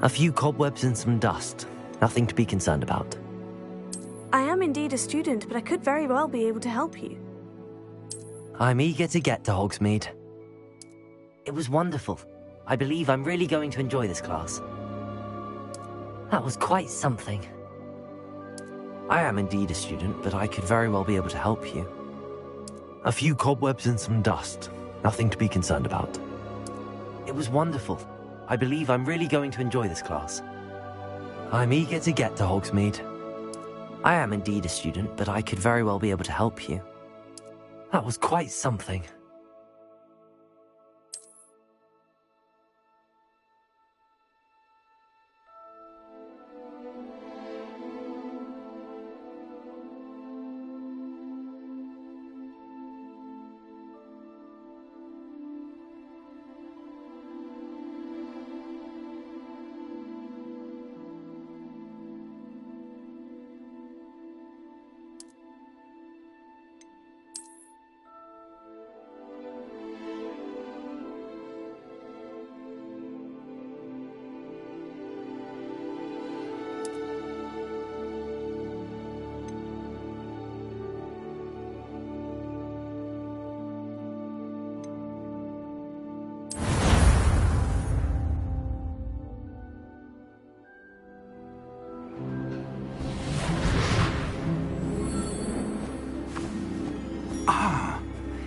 A few cobwebs and some dust. Nothing to be concerned about. I am indeed a student, but I could very well be able to help you. I'm eager to get to Hogsmeade. It was wonderful. I believe I'm really going to enjoy this class. That was quite something. I am indeed a student, but I could very well be able to help you. A few cobwebs and some dust. Nothing to be concerned about. It was wonderful. I believe I'm really going to enjoy this class. I'm eager to get to Hogsmeade. I am indeed a student, but I could very well be able to help you. That was quite something.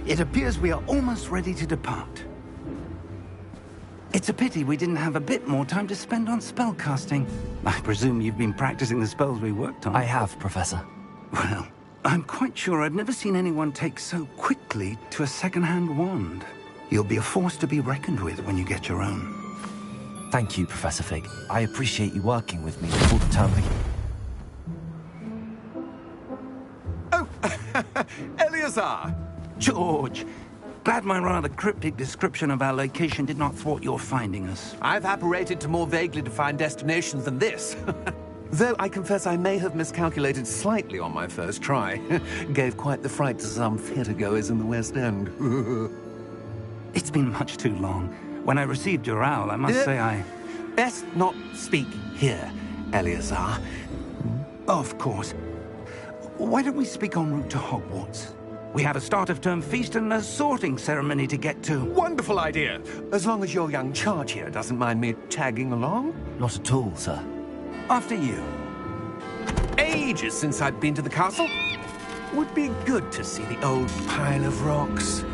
It appears we are almost ready to depart. It's a pity we didn't have a bit more time to spend on spellcasting. I presume you've been practicing the spells we worked on. I have, Professor. Well, I'm quite sure I've never seen anyone take so quickly to a second-hand wand. You'll be a force to be reckoned with when you get your own. Thank you, Professor Fig. I appreciate you working with me before the term begins. Oh, Eleazar! George, glad my rather cryptic description of our location did not thwart your finding us. I've apparated to more vaguely defined destinations than this. Though I confess I may have miscalculated slightly on my first try. Gave quite the fright to some theatre-goers in the West End. It's been much too long. When I received your owl, I must say I... Best not speak here, Eleazar. Of course. Why don't we speak en route to Hogwarts? We have a start-of-term feast and a sorting ceremony to get to. Wonderful idea! As long as your young charge here doesn't mind me tagging along. Not at all, sir. After you. Ages since I'd been to the castle. Would be good to see the old pile of rocks.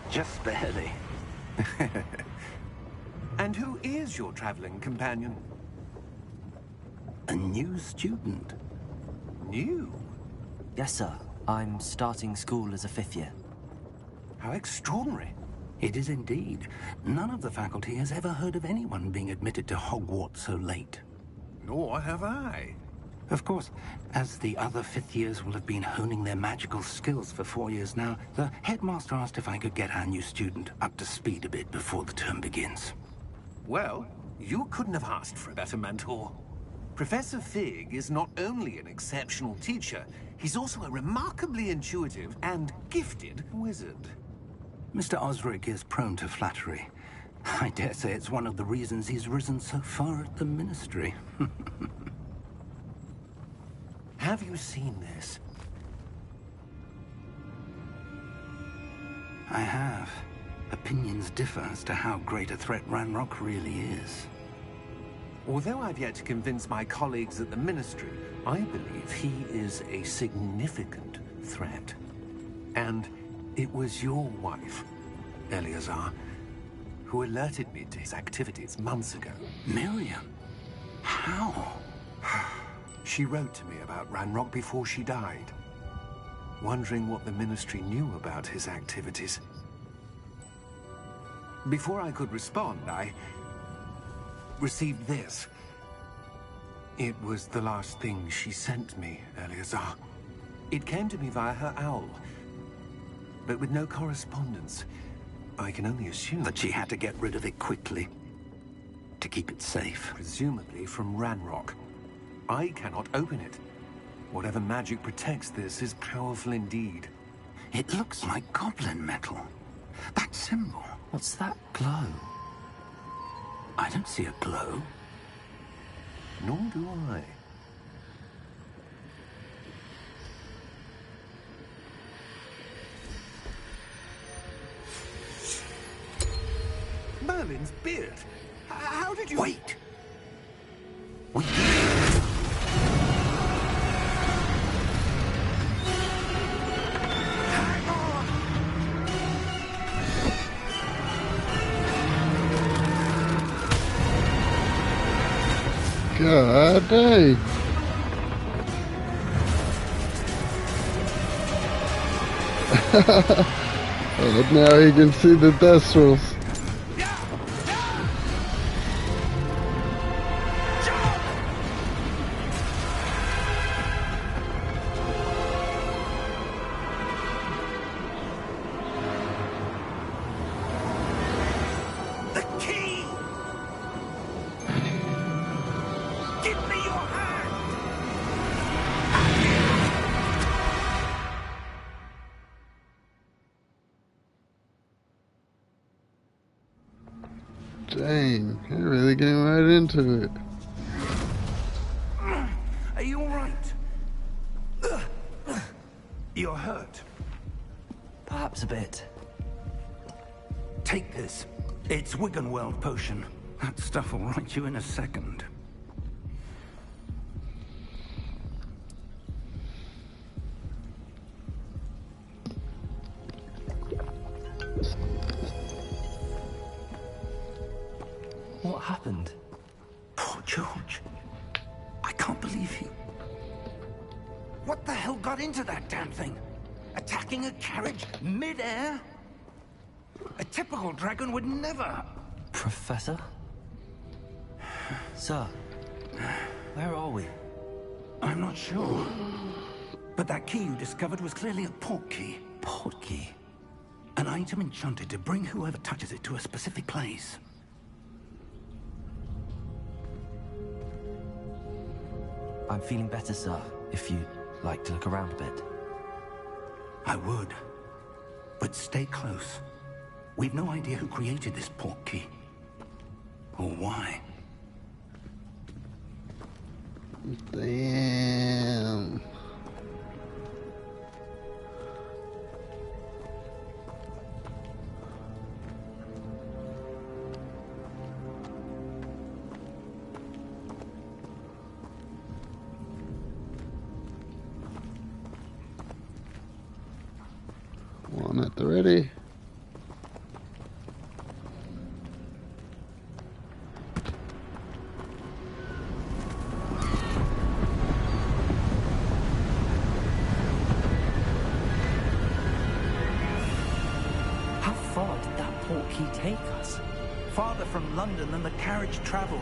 Just barely. And who is your traveling companion? A new student. New? Yes, sir. I'm starting school as a 5th year. How extraordinary. It is indeed. None of the faculty has ever heard of anyone being admitted to Hogwarts so late. Nor have I. Of course, as the other 5th years will have been honing their magical skills for 4 years now, the headmaster asked if I could get our new student up to speed a bit before the term begins. Well, you couldn't have asked for a better mentor. Professor Fig is not only an exceptional teacher, he's also a remarkably intuitive and gifted wizard. Mr. Osric is prone to flattery. I dare say it's one of the reasons he's risen so far at the Ministry. Have you seen this? I have. Opinions differ as to how great a threat Ranrock really is. Although I've yet to convince my colleagues at the Ministry, I believe he is a significant threat. And it was your wife, Eleazar, who alerted me to his activities months ago. Miriam? How? She wrote to me about Ranrock before she died, wondering what the Ministry knew about his activities. Before I could respond, I received this. It was the last thing she sent me, Eleazar. It came to me via her owl, but with no correspondence. I can only assume That she had to get rid of it quickly, to keep it safe. presumably from Ranrock. I cannot open it. Whatever magic protects this is powerful indeed. It looks like goblin metal. That symbol. What's that glow? I don't see a glow. Nor do I. Merlin's beard. How did you... Wait! We God dang. Oh, now he can see the Thestrals. The key! Give me your hand! Dang, you're really getting right into it. Are you all right? You're hurt. Perhaps a bit. Take this. It's Wiggenweld potion. That stuff will right you in a second. What happened? Poor George. I can't believe he... What the hell got into that damn thing? Attacking a carriage mid-air? A typical dragon would never... Professor? Sir, where are we? I'm not sure. But that key you discovered was clearly a port key. Port key? An item enchanted to bring whoever touches it to a specific place. I'm feeling better, sir, if you'd like to look around a bit. I would. But stay close. We've no idea who created this port key. Or why. Damn. One at the ready. How far did that port key take us? Farther from London than the carriage traveled.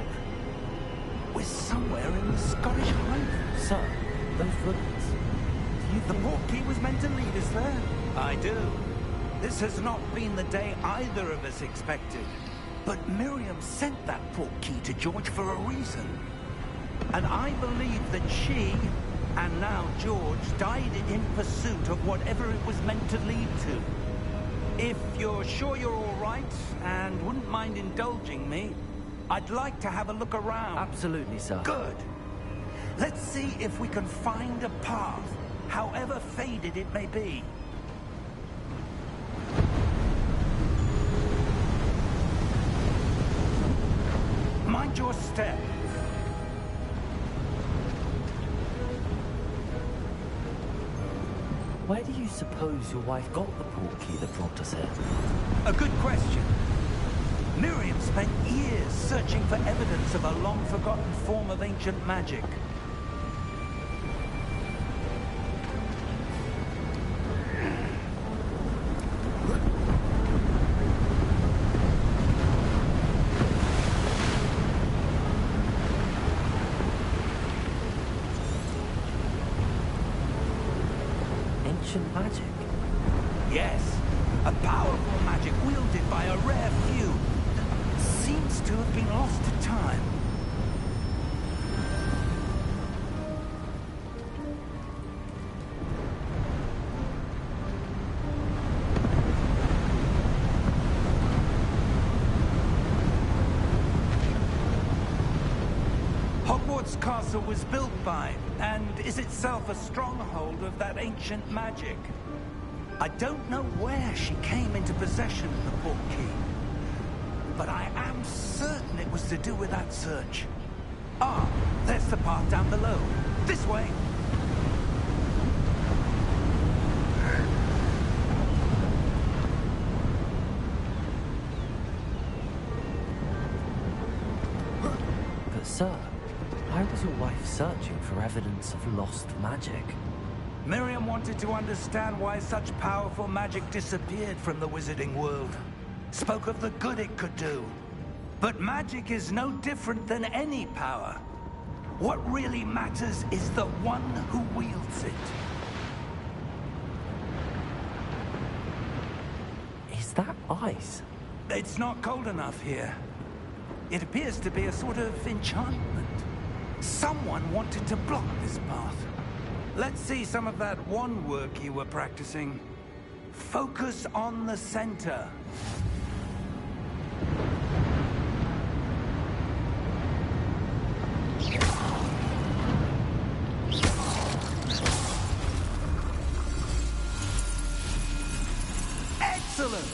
We're somewhere in the Scottish Highlands. Sir, those ruins. Do you The think... port key was meant to lead us there. I do. This has not been the day either of us expected. But Miriam sent that port key to George for a reason. And I believe that she, and now George, died in pursuit of whatever it was meant to lead to. If you're sure you're all right and wouldn't mind indulging me, I'd like to have a look around. Absolutely, sir. Good. Let's see if we can find a path, however faded it may be. Mind your step. Where do you suppose your wife got the portkey that brought us here? A good question. Miriam spent years searching for evidence of a long-forgotten form of ancient magic. Ancient magic? Yes, a powerful magic wielded by a rare few. Seems to have been lost to time. Hogwarts Castle was built by, and is itself a stronghold of that ancient magic. I don't know where she came into possession of the portkey, but I am certain it was to do with that search. Ah, there's the path down below. This way. But sir, why was your wife searching for evidence of lost magic? Miriam wanted to understand why such powerful magic disappeared from the wizarding world. Spoke of the good it could do. But magic is no different than any power. What really matters is the one who wields it. Is that ice? It's not cold enough here. It appears to be a sort of enchantment. Someone wanted to block this path. Let's see some of that wand work you were practicing. Focus on the center. Excellent!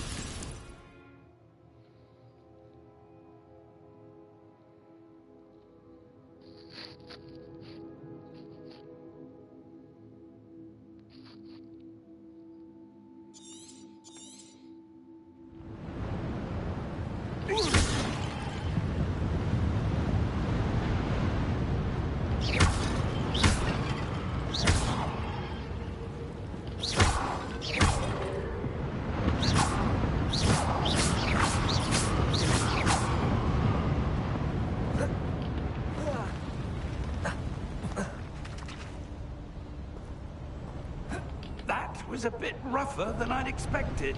That was a bit rougher than I'd expected.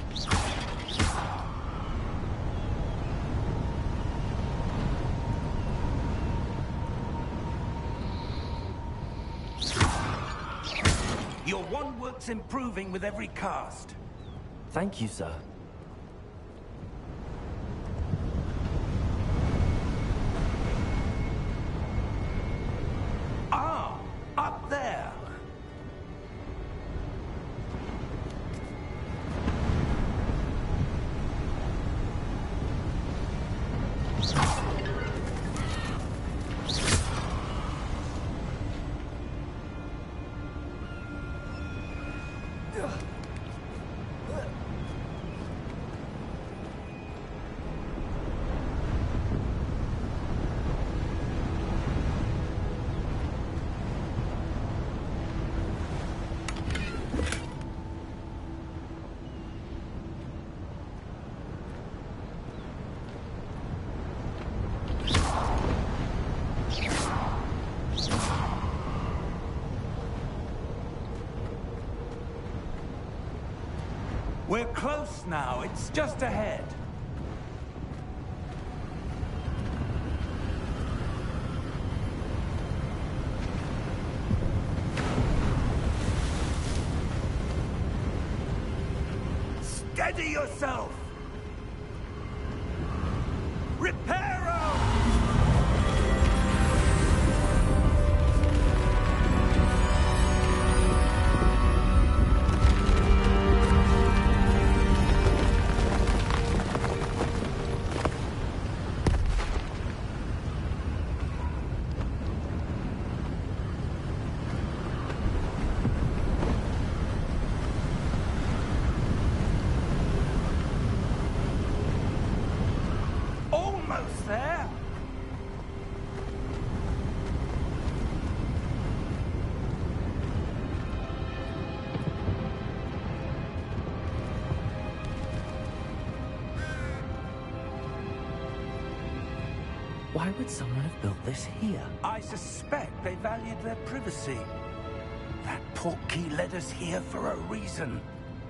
Your wand work's improving with every cast. Thank you, sir. Ah, up there. We're close now. It's just ahead. Steady yourself! Reparo! Almost there! Why would someone have built this here? I suspect they valued their privacy. That portkey led us here for a reason.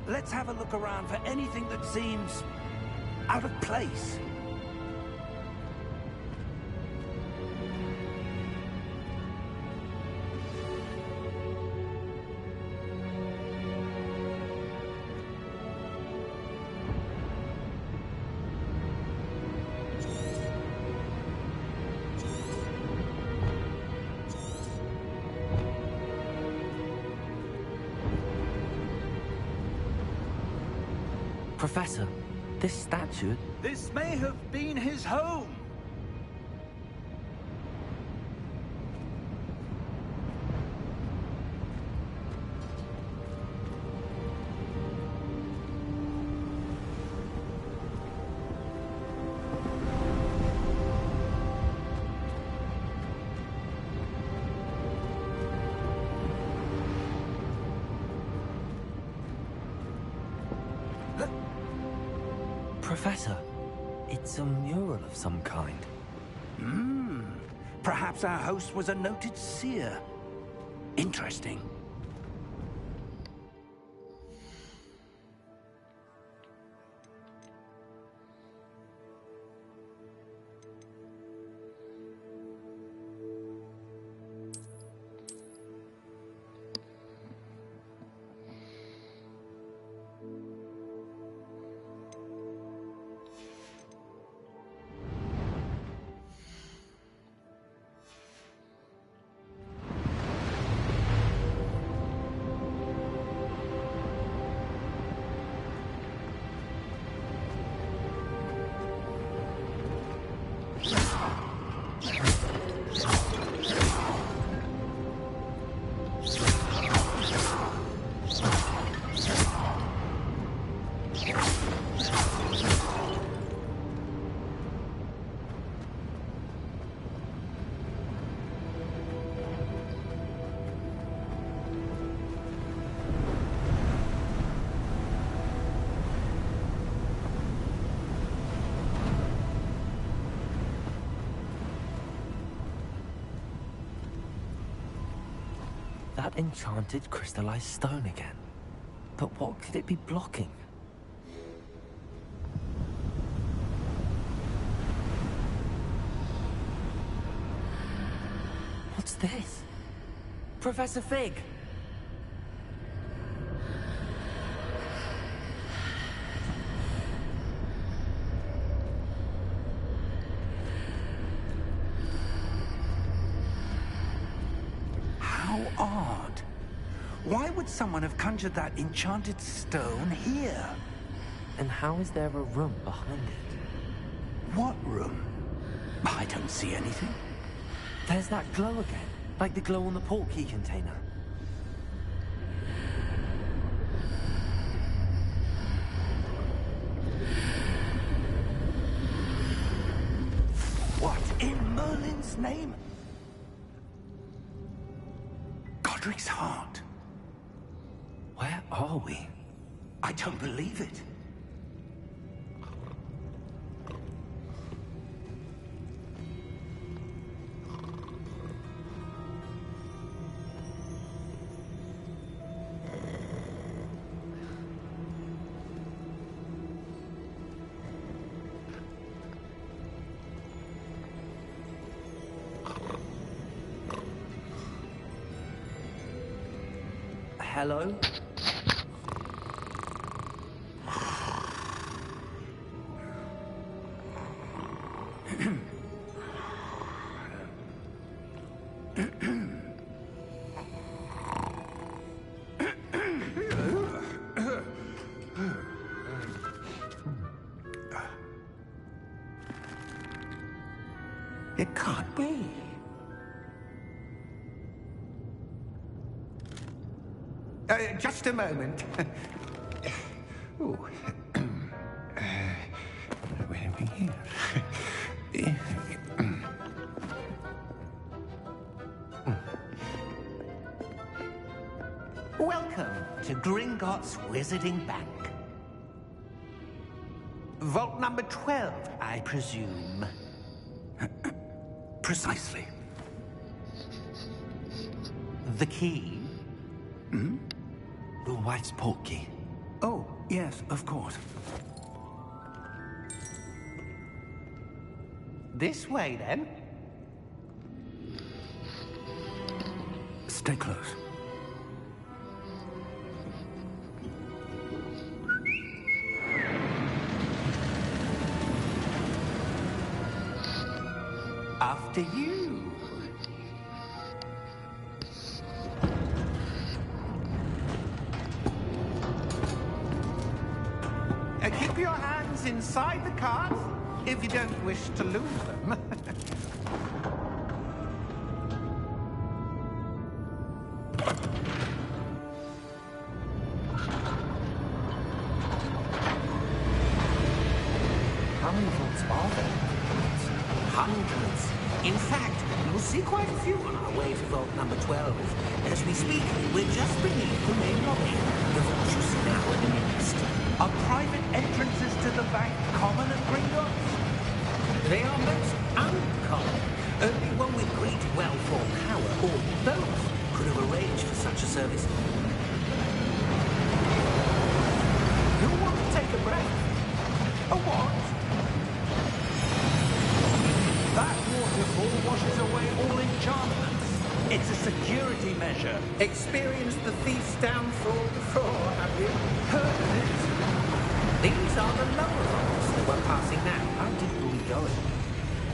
Let's have a look around for anything that seems out of place. Professor, this statue... This may have been his home. Professor, it's a mural of some kind. Perhaps our host was a noted seer. Interesting. That enchanted crystallized stone again. But what could it be blocking? What's this? Professor Fig! How odd. Why would someone have conjured that enchanted stone here? And how is there a room behind it? What room? I don't see anything. There's that glow again, like the glow on the portkey container. What in Merlin's name? Godric's heart. Where are we? I don't believe it. Hello? It can't be. Just a moment. Ooh. Where are we here? Welcome to Gringotts Wizarding Bank. Vault number 12, I presume. Precisely. The key? Your wife's portkey. Oh, yes, of course. This way, then. Stay close. After you. Keep your hands inside the cart if you don't wish to lose them. How many vaults are there? Hundreds. In fact, you'll see quite a few on our way to vault number 12. As we speak, we're just beneath the main lobby. The vaults you see now in the midst are private entrances to the bank common at Gringotts. They are most uncommon. Only one with great wealth or power, or both, could have arranged for such a service. You'll want to take a breath. A what? That waterfall washes away all enchantments. It's a security measure. Experienced the thief's downfall before, have you? Heard of it? These are the lower vaults that we're passing now. How deep are we going?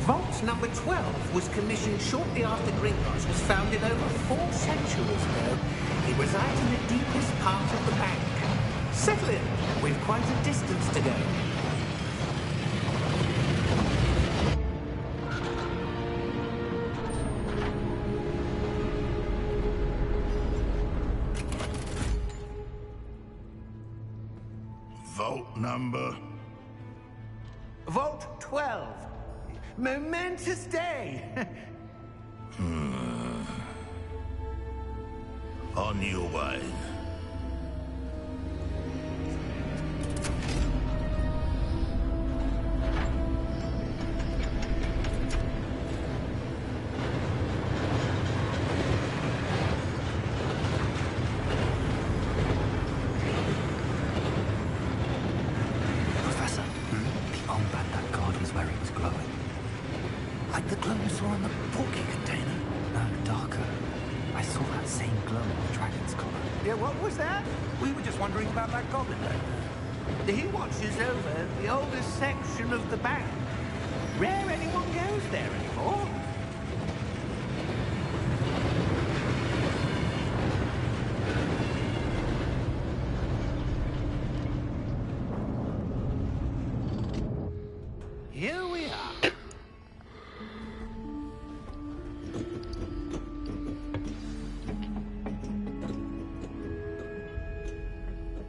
Vault number 12 was commissioned shortly after Gringotts was founded over 4 centuries ago. It resides in the deepest part of the bank. Settle in. We've quite a distance to go. Vault number? Vault 12. Momentous day. On your way. Professor, the armband that guard was wearing was glowing. Like the glow you saw on the portkey container. No, darker. I saw that same glow on the dragon's collar. Yeah, what was that? We were just wondering about that goblin there. He watches over the oldest section of the bank. Rare anyone goes there anymore. Here we are.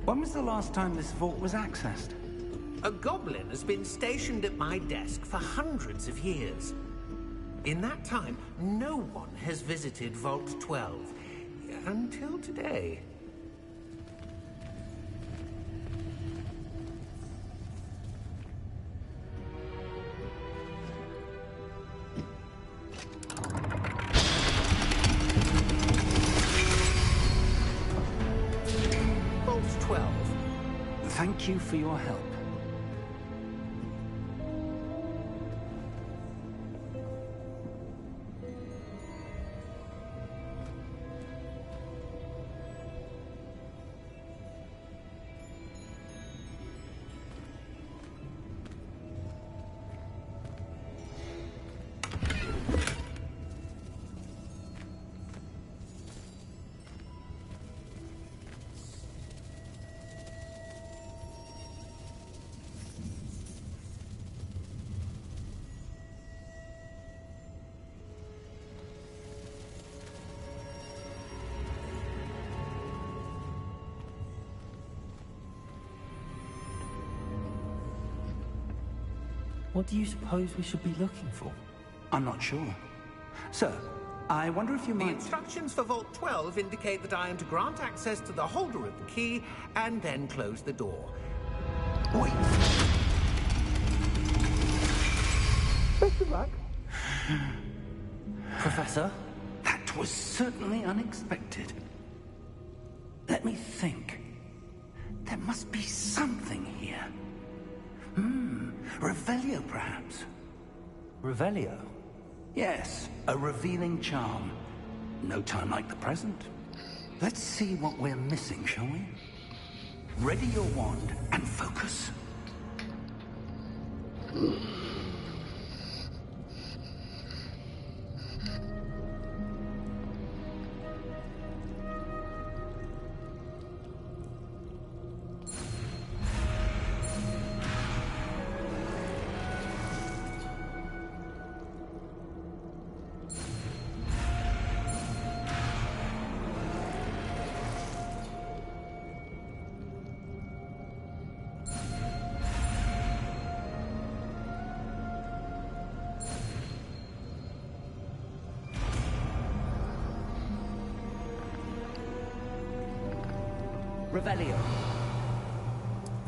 When was the last time this vault was accessed? A goblin has been stationed at my desk for hundreds of years. In that time, no one has visited Vault 12. Until today. Vault 12. Thank you for your help. What do you suppose we should be looking for? I'm not sure. Sir, I wonder if you The might... instructions for Vault 12 indicate that I am to grant access to the holder of the key and then close the door. Wait. Best of luck. Professor? That was certainly unexpected. Let me think. There must be something here. Revelio, perhaps. Revelio? Yes, a revealing charm. No time like the present. Let's see what we're missing, shall we? Ready your wand and focus. Revelio.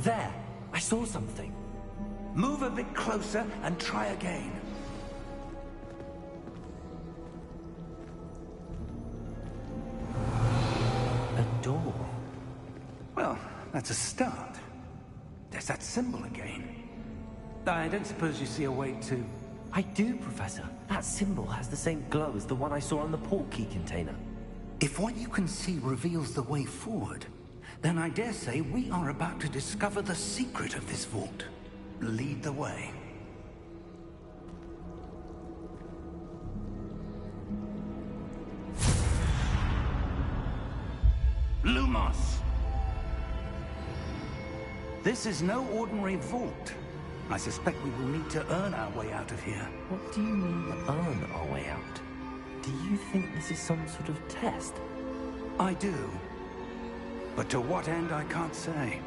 There! I saw something. Move a bit closer and try again. A door. Well, that's a start. There's that symbol again. I don't suppose you see a way to... I do, Professor. That symbol has the same glow as the one I saw on the port key container. If what you can see reveals the way forward, then I dare say we are about to discover the secret of this vault. Lead the way. Lumos! This is no ordinary vault. I suspect we will need to earn our way out of here. What do you mean, earn our way out? Do you think this is some sort of test? I do. But to what end, I can't say.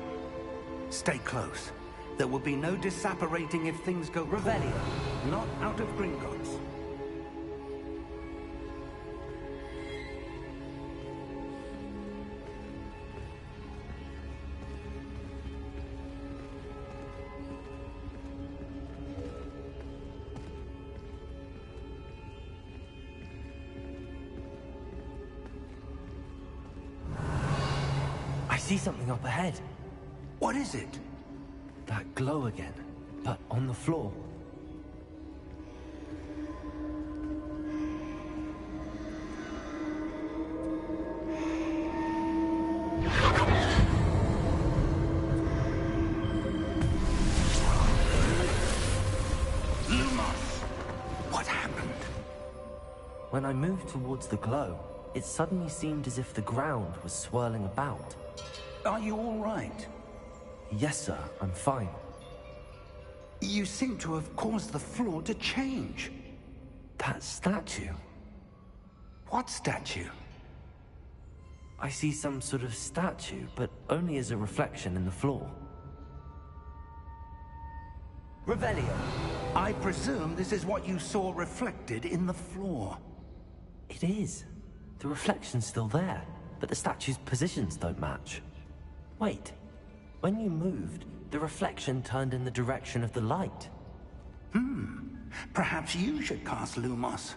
Stay close. There will be no disapparating if things go Revelio. Not out of Gringotts. I see something up ahead. What is it? That glow again, but on the floor. Lumos! What happened? When I moved towards the glow, it suddenly seemed as if the ground was swirling about. Are you all right? Yes, sir, I'm fine. You seem to have caused the floor to change. That statue. What statue? I see some sort of statue, but only as a reflection in the floor. Revelio. I presume this is what you saw reflected in the floor. It is. The reflection's still there, but the statue's positions don't match. Wait. When you moved, the reflection turned in the direction of the light. Perhaps you should cast Lumos.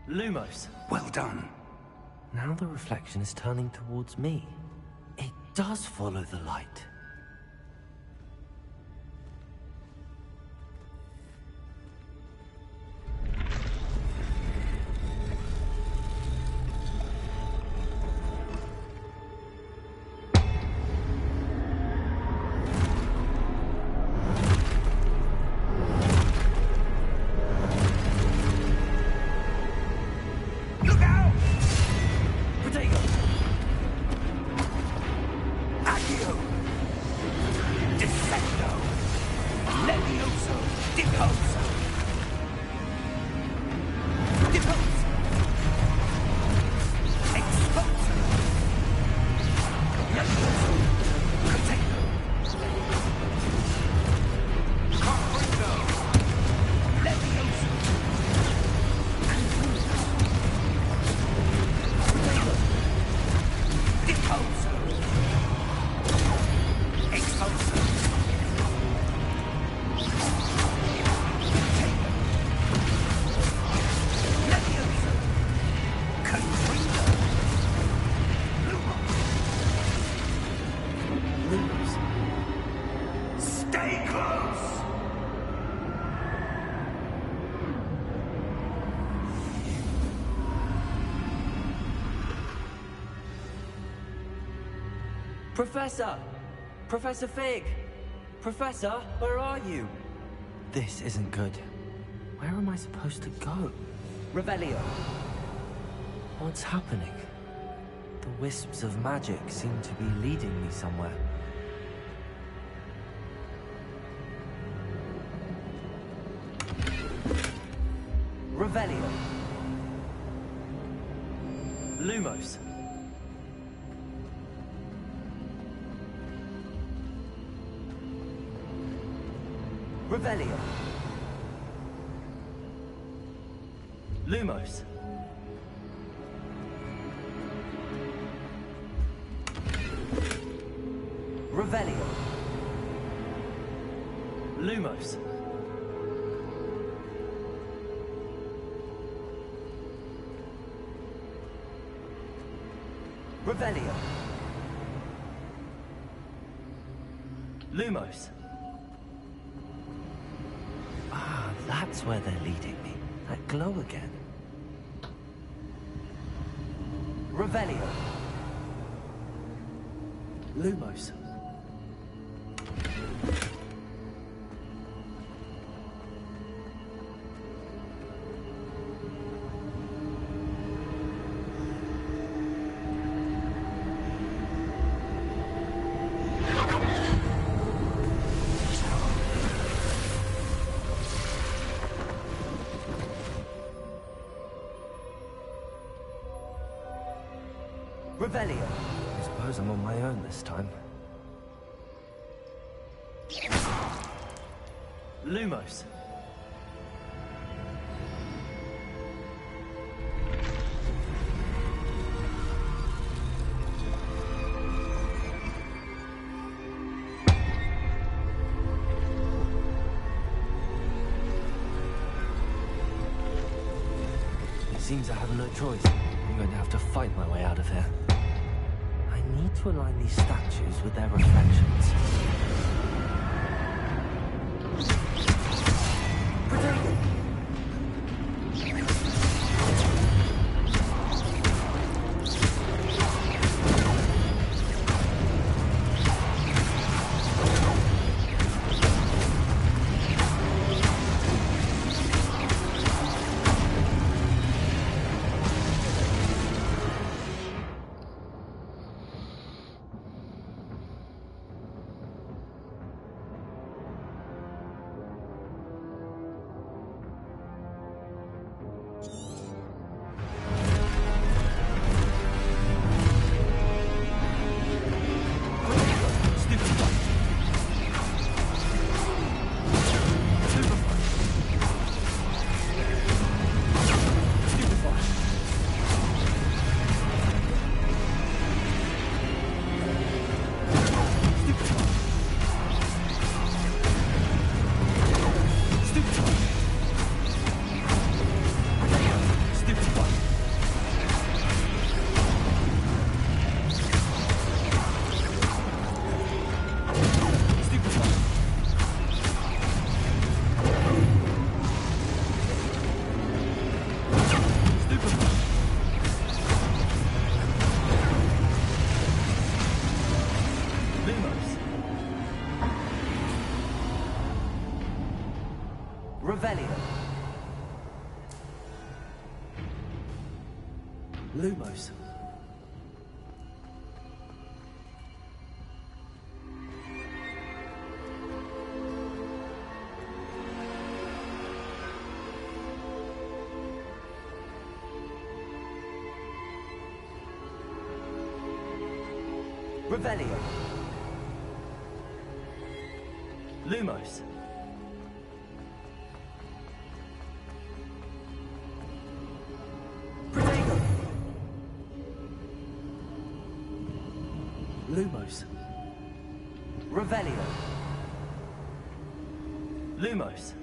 Lumos. Well done. Now the reflection is turning towards me. It does follow the light. Professor! Professor Fig! Professor, where are you? This isn't good. Where am I supposed to go? Revelio! What's happening? The wisps of magic seem to be leading me somewhere. Revelio! Lumos! Revelio! Lumos! Revelio! Lumos! Revelio! Lumos! Ah, that's where they're leading me. That glow again. Revelio! Lumos! Revelio. I suppose I'm on my own this time. Lumos. It seems I have no choice. I'm going to have to fight my way out of here. I need to align these statues with their reflections. Protego! Revelio. Lumos. Revelio. Lumos. Protego. Lumos. Revelio. Lumos.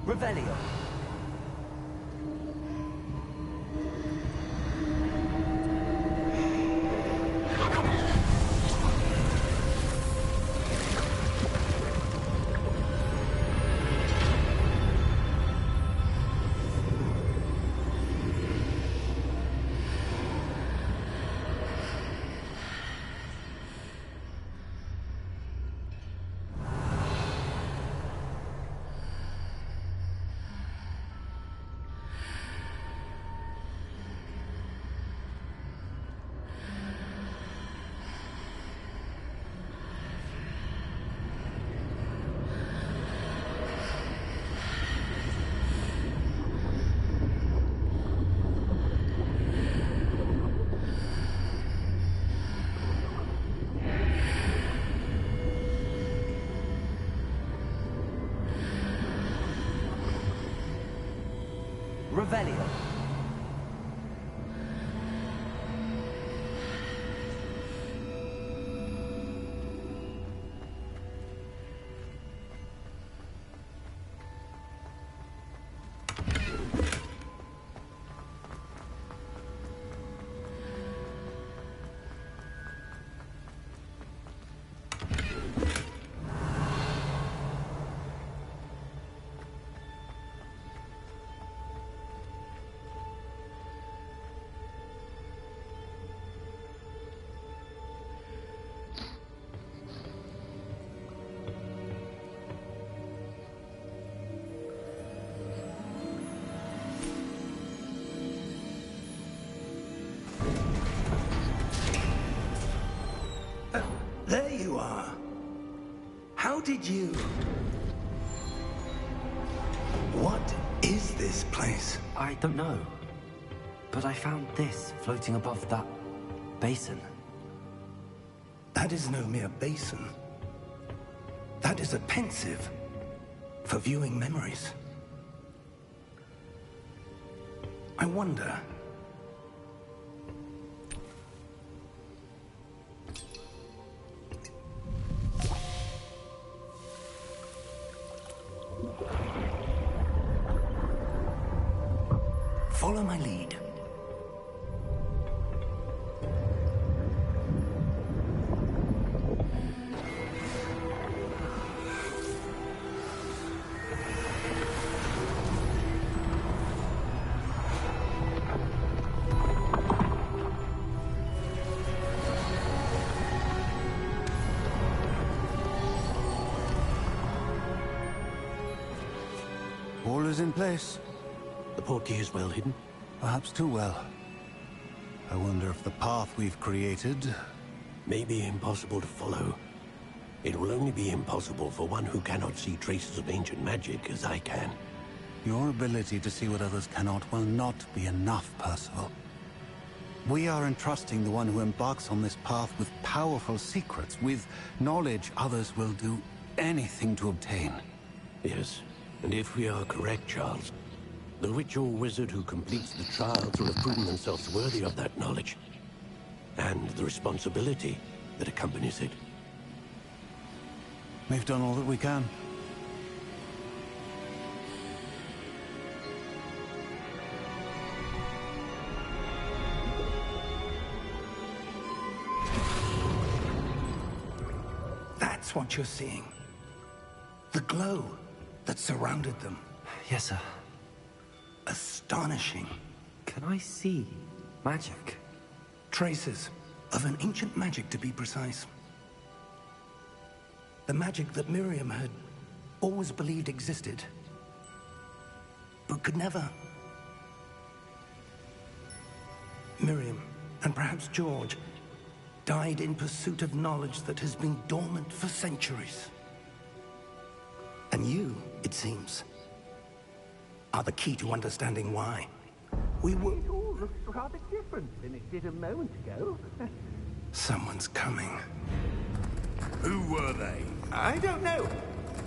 Revelio. Revelio. There you are. How did you... What is this place? I don't know. But I found this floating above that basin. That is no mere basin. That is a pensive for viewing memories. I wonder... Follow my lead. All is in place. The portkey is well hidden. Perhaps too well. I wonder if the path we've created... May be impossible to follow. It will only be impossible for one who cannot see traces of ancient magic as I can. Your ability to see what others cannot will not be enough, Percival. We are entrusting the one who embarks on this path with powerful secrets, with knowledge others will do anything to obtain. Yes, and if we are correct, Charles, the witch or wizard who completes the trials will have proven themselves worthy of that knowledge, and the responsibility that accompanies it. We've done all that we can. That's what you're seeing. The glow that surrounded them. Yes, sir. Astonishing. Can I see magic? Traces of an ancient magic, to be precise. The magic that Miriam had always believed existed, but could never. Miriam, and perhaps George, died in pursuit of knowledge that has been dormant for centuries. And you, it seems, are the key to understanding why. We were... It all looks rather different than it did a moment ago. Someone's coming. Who were they? I don't know.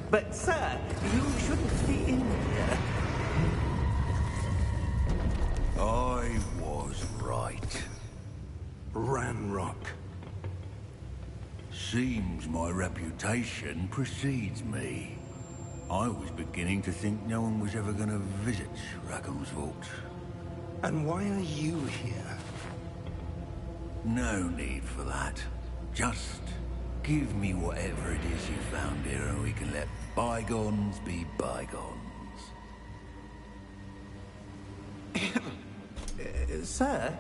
But, sir, you shouldn't be in here. I was right. Ranrock. Seems my reputation precedes me. I was beginning to think no one was ever going to visit Rackham's vault. And why are you here? No need for that. Just give me whatever it is you found here and we can let bygones be bygones. Sir,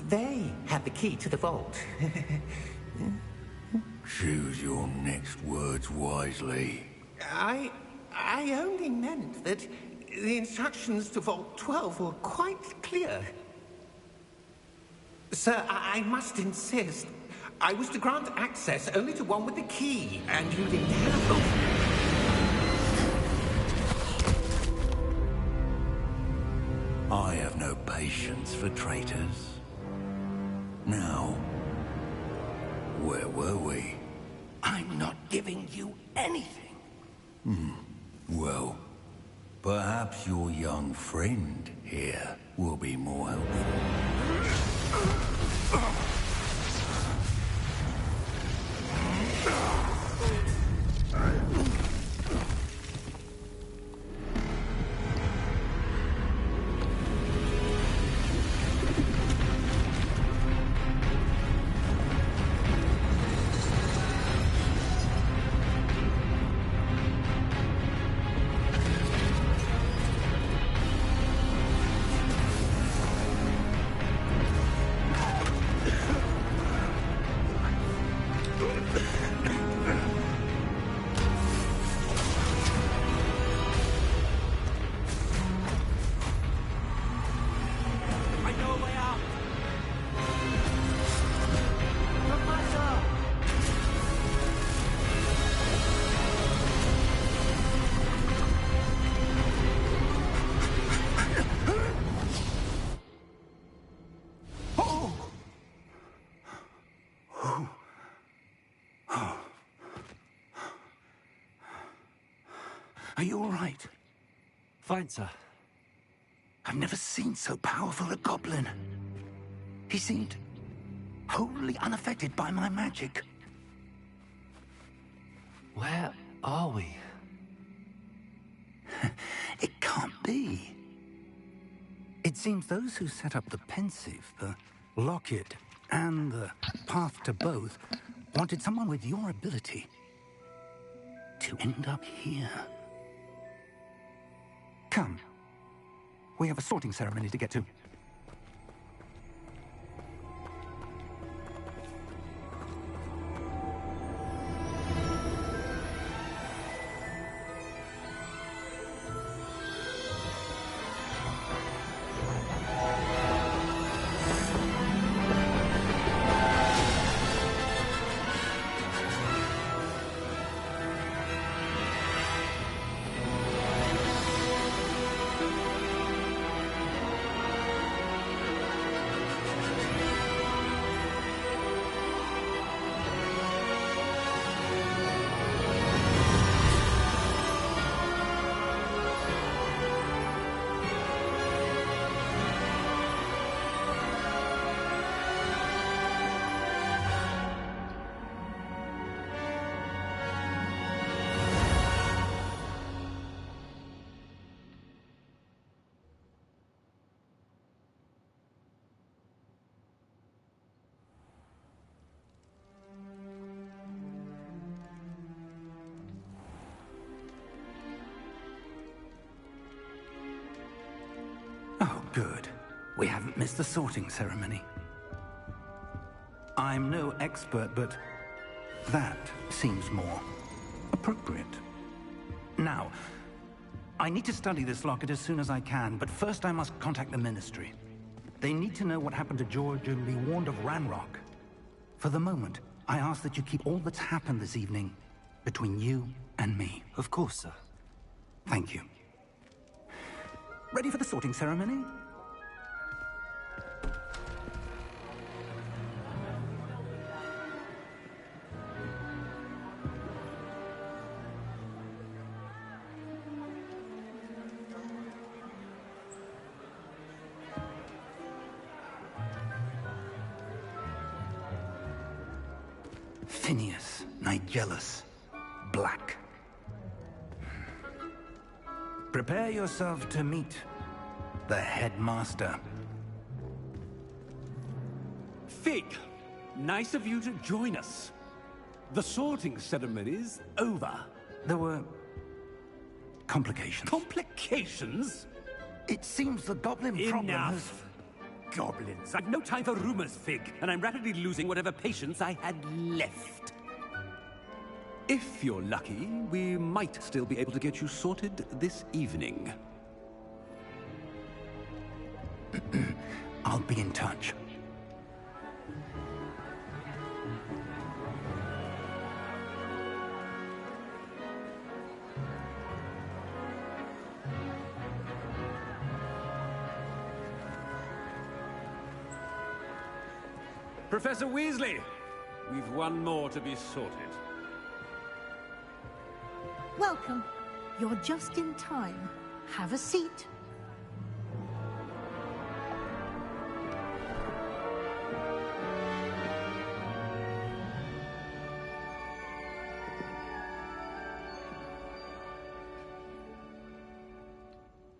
they have the key to the vault. Choose your next words wisely. I only meant that the instructions to Vault 12 were quite clear. Sir, I must insist. I was to grant access only to one with the key, and you didn't have them. I have no patience for traitors. Now, where were we? I'm not giving you anything. Well, Perhaps your young friend here will be more helpful. Are you all right? Fine, sir. I've never seen so powerful a goblin. He seemed wholly unaffected by my magic. Where are we? It can't be. It seems those who set up the pensive, the locket, and the path to both wanted someone with your ability to end up here. Come. We have a sorting ceremony to get to. Oh, good. We haven't missed the sorting ceremony. I'm no expert, but that seems more appropriate. Now, I need to study this locket as soon as I can, but first I must contact the Ministry. They need to know what happened to George and be warned of Ranrock. For the moment, I ask that you keep all that's happened this evening between you and me. Of course, sir. Thank you. Ready for the sorting ceremony? Phineas, Nigellus, Black. Prepare yourself to meet the headmaster. Fig, nice of you to join us. The sorting ceremony's over. There were complications. Complications? It seems the goblin problem has... Enough! Goblins. I've no time for rumors, Fig, and I'm rapidly losing whatever patience I had left. If you're lucky, we might still be able to get you sorted this evening. I'll be in touch. Professor Weasley, we've one more to be sorted. Welcome. You're just in time. have a seat.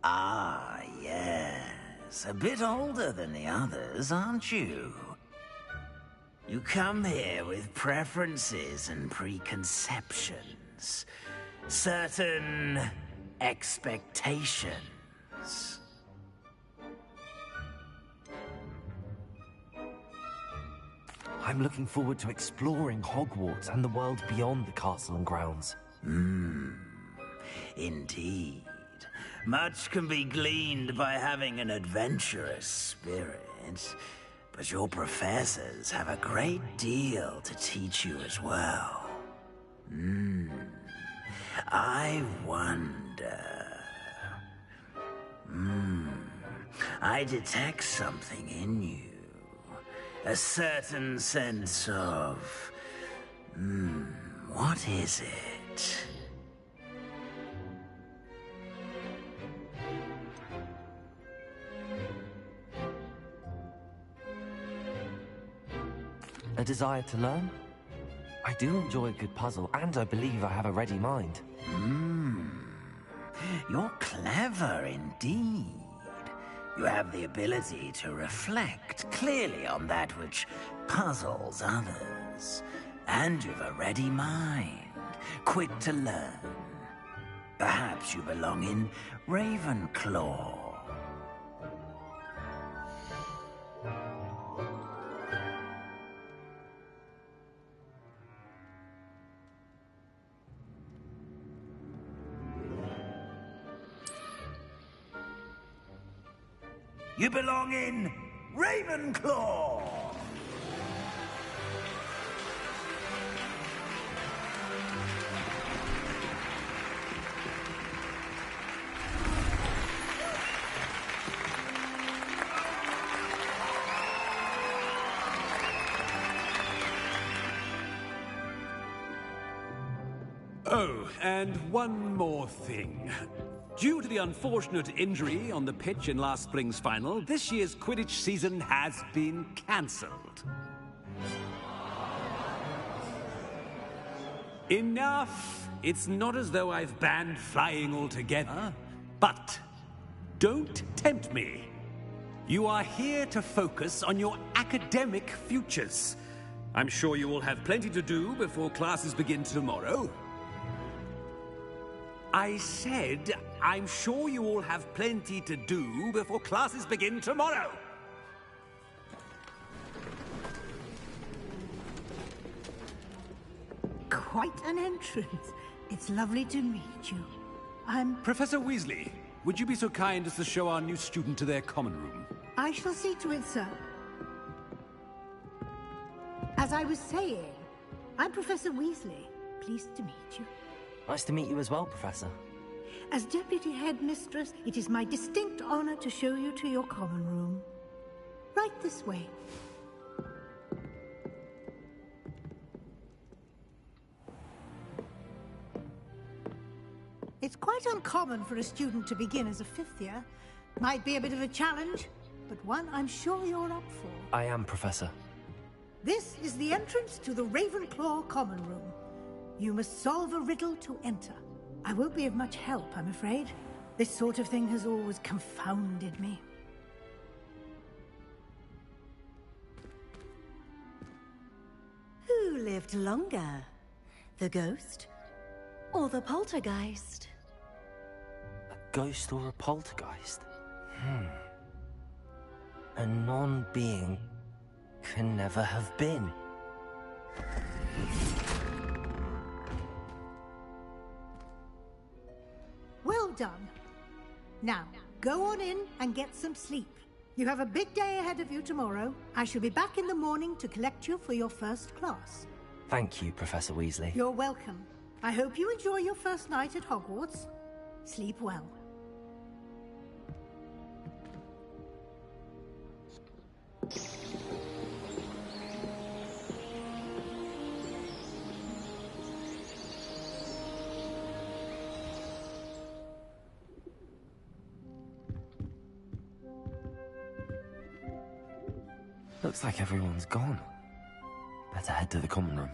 Ah, yes. A bit older than the others, aren't you? You come here with preferences and preconceptions. Certain expectations. I'm looking forward to exploring Hogwarts and the world beyond the castle and grounds. Indeed. Much can be gleaned by having an adventurous spirit, but your professors have a great deal to teach you as well. I wonder... I detect something in you. A certain sense of... what is it? A desire to learn? I do enjoy a good puzzle, and I believe I have a ready mind. You're clever indeed. You have the ability to reflect clearly on that which puzzles others. And you've a ready mind, quick to learn. Perhaps you belong in Ravenclaw. You belong in Ravenclaw! Oh, and one more thing. Due to the unfortunate injury on the pitch in last spring's final, this year's Quidditch season has been cancelled. Enough! It's not as though I've banned flying altogether. But don't tempt me. You are here to focus on your academic futures. I'm sure you will have plenty to do before classes begin tomorrow. I said, I'm sure you all have plenty to do before classes begin tomorrow. Quite an entrance. It's lovely to meet you. I'm... Professor Weasley, would you be so kind as to show our new student to their common room? I shall see to it, sir. As I was saying, I'm Professor Weasley. Pleased to meet you. Nice to meet you as well, Professor. As Deputy Headmistress, it is my distinct honor to show you to your common room. Right this way. It's quite uncommon for a student to begin as a fifth year. Might be a bit of a challenge, but one I'm sure you're up for. I am, Professor. This is the entrance to the Ravenclaw common room. You must solve a riddle to enter. I won't be of much help, I'm afraid. This sort of thing has always confounded me. Who lived longer? The ghost or the poltergeist? A ghost or a poltergeist? A non-being can never have been. Well done. Now, go on in and get some sleep. You have a big day ahead of you tomorrow. I shall be back in the morning to collect you for your first class. Thank you, Professor Weasley. You're welcome. I hope you enjoy your first night at Hogwarts. Sleep well. Looks like everyone's gone. Better head to the common room.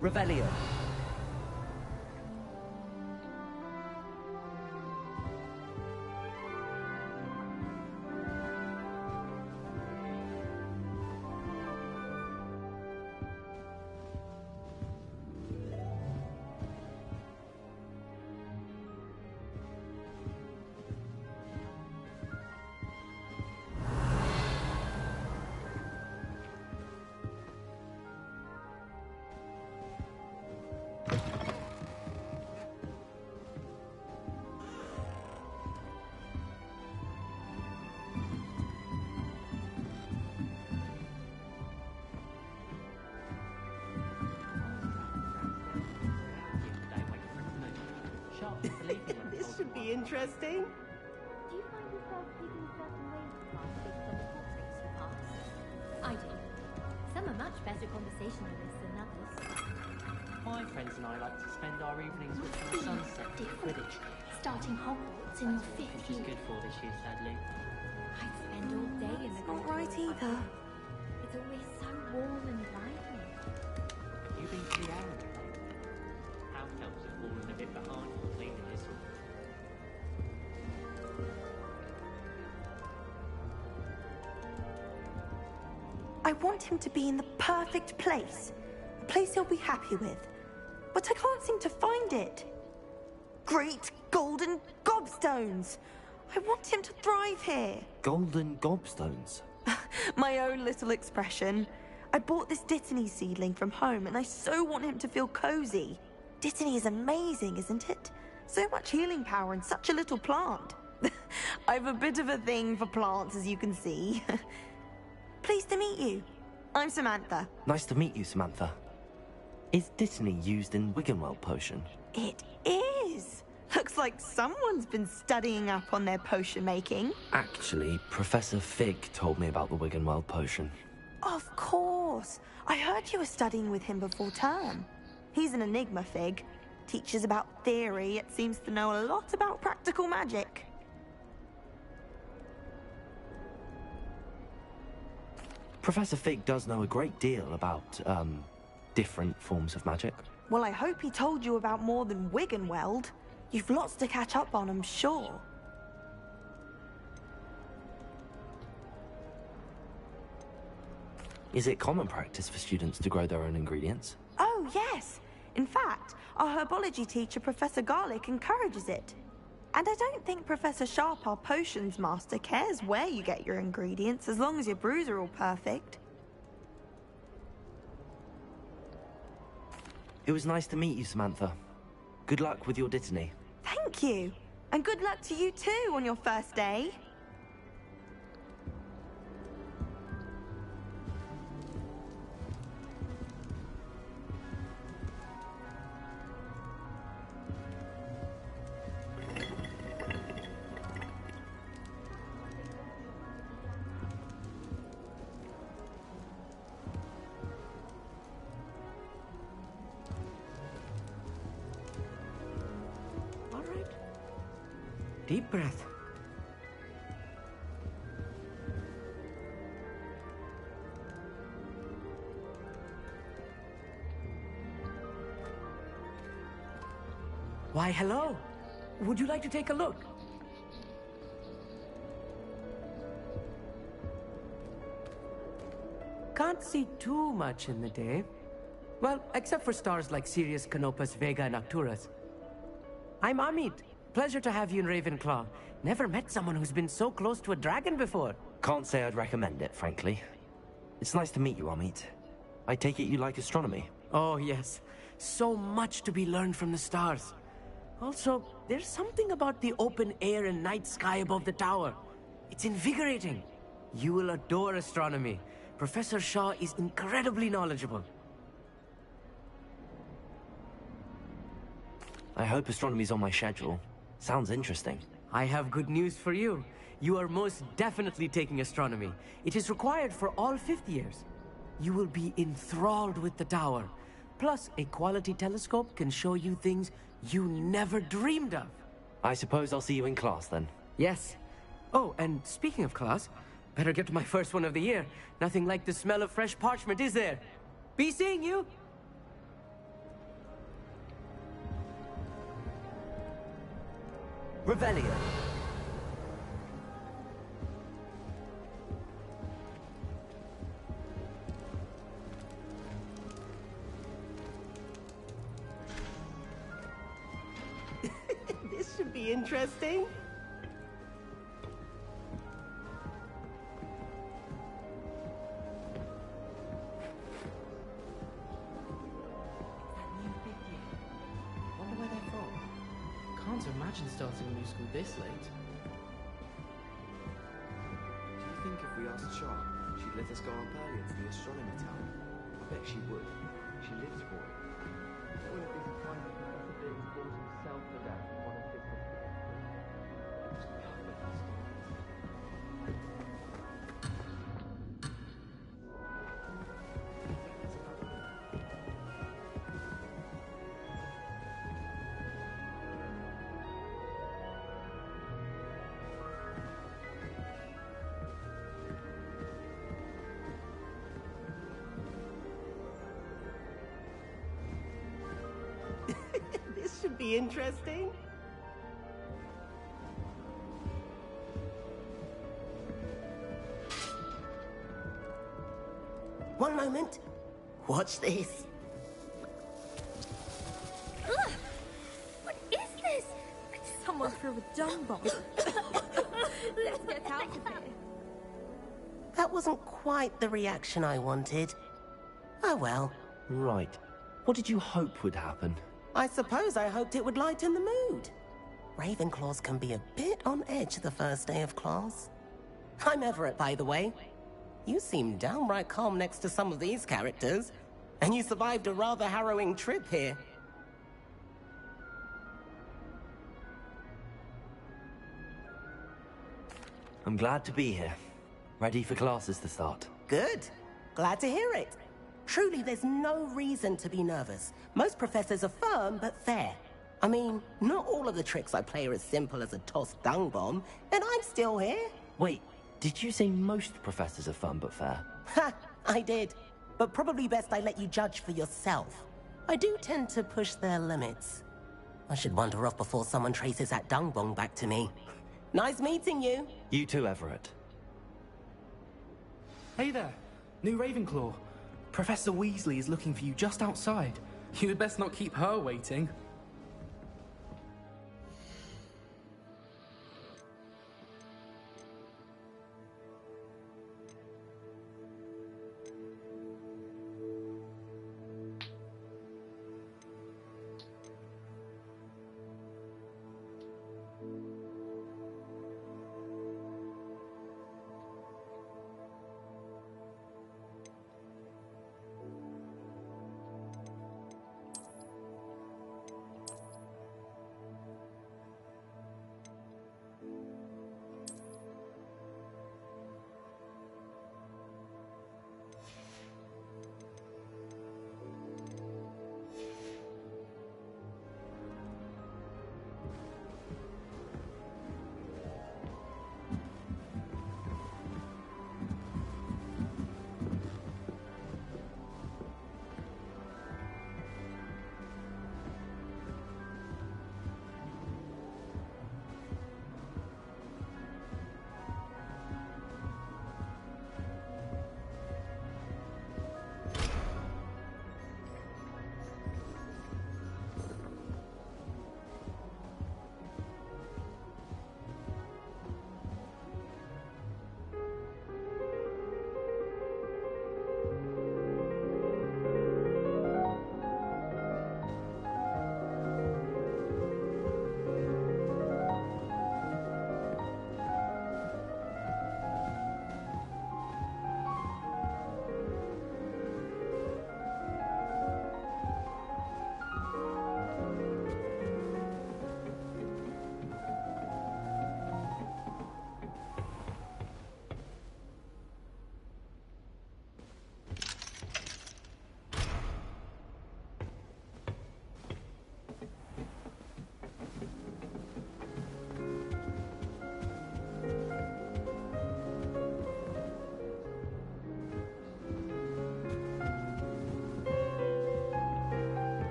Revelio. This should be interesting. Do you find yourself keeping certain ways of class based on the portraits you pass? I do. Some are much better conversationalists than others. My friends and I like to spend our evenings with the sunset and Quidditch. Starting Hogwarts in your fifth Which is year. good for this year, sadly. I'd spend all day in the Not right either. It's always so warm and lively. You've been to the Arrow. House helps have fallen a bit behind for cleanliness. I want him to be in the perfect place. A place he'll be happy with. But I can't seem to find it. Great golden gobstones! I want him to thrive here. Golden gobstones. My own little expression. I bought this Dittany seedling from home and I so want him to feel cozy. Dittany is amazing, isn't it? So much healing power in such a little plant. I've a bit of a thing for plants, as you can see. Pleased to meet you. I'm Samantha. Nice to meet you, Samantha. Is Dittany used in Wiggenweld potion? It is. Looks like someone's been studying up on their potion making. Actually, Professor Fig told me about the Wiggenweld potion. Of course. I heard you were studying with him before term. He's an enigma, Fig. Teaches about theory, yet seems to know a lot about practical magic. Professor Fig does know a great deal about, different forms of magic. Well, I hope he told you about more than Wiggenweld. You've lots to catch up on, I'm sure. Is it common practice for students to grow their own ingredients? Oh, yes. In fact, our herbology teacher, Professor Garlick, encourages it. And I don't think Professor Sharp, our potions master, cares where you get your ingredients, as long as your brews are all perfect. It was nice to meet you, Samantha. Good luck with your Dittany. Thank you. And good luck to you too on your first day. Deep breath. Why, hello. Would you like to take a look? Can't see too much in the day. Well, except for stars like Sirius, Canopus, Vega, and Arcturus. I'm Amit. Pleasure to have you in Ravenclaw. Never met someone who's been so close to a dragon before. Can't say I'd recommend it, frankly. It's nice to meet you, Amit. I take it you like astronomy? Oh, yes. So much to be learned from the stars. Also, there's something about the open air and night sky above the tower. It's invigorating. You will adore astronomy. Professor Shaw is incredibly knowledgeable. I hope astronomy's on my schedule. Sounds interesting. I have good news for you. You are most definitely taking astronomy. It is required for all fifth years. You will be enthralled with the tower. Plus, a quality telescope can show you things you never dreamed of. I suppose I'll see you in class then. Yes. Oh, and speaking of class, better get to my first one of the year. Nothing like the smell of fresh parchment, is there? Be seeing you! Revelio. This should be interesting. Wonder where they're from. Can't imagine starting a new school this late. Do you think if we asked Char, she'd let us go up earlier to the astronomy tower? I bet she would. She lives for it. I wouldn't be surprised if Professor Biggs brought himself for that in one of his This should be interesting. One moment. Watch this. Ugh! What is this? Someone threw a dung bomb. Let's get out of here. That wasn't quite the reaction I wanted. Oh well. Right. What did you hope would happen? I suppose I hoped it would lighten the mood. Ravenclaws can be a bit on edge the first day of class. I'm Everett, by the way. You seem downright calm next to some of these characters, and you survived a rather harrowing trip here. I'm glad to be here. Ready for classes to start. Good. Glad to hear it. Truly, there's no reason to be nervous. Most professors are firm but fair. I mean, not all of the tricks I play are as simple as a tossed dung bomb, and I'm still here. Wait, did you say most professors are fun but fair? Ha! I did. But probably best I let you judge for yourself. I do tend to push their limits. I should wander off before someone traces that dung bomb back to me. Nice meeting you. You too, Everett. Hey there, new Ravenclaw. Professor Weasley is looking for you just outside. You'd best not keep her waiting.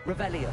Revelio.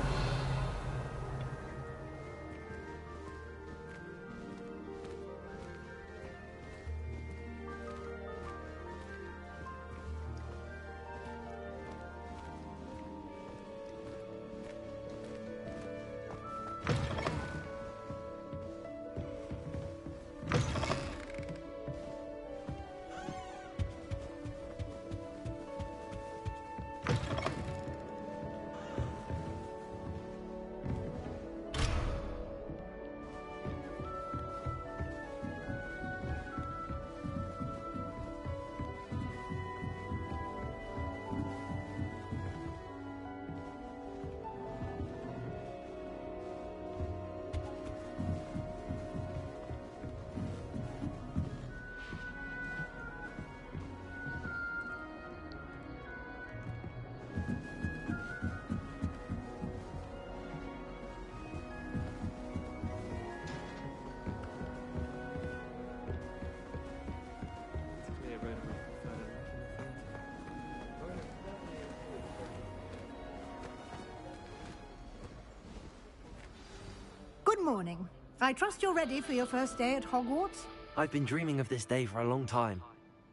Good morning. I trust you're ready for your first day at Hogwarts? I've been dreaming of this day for a long time.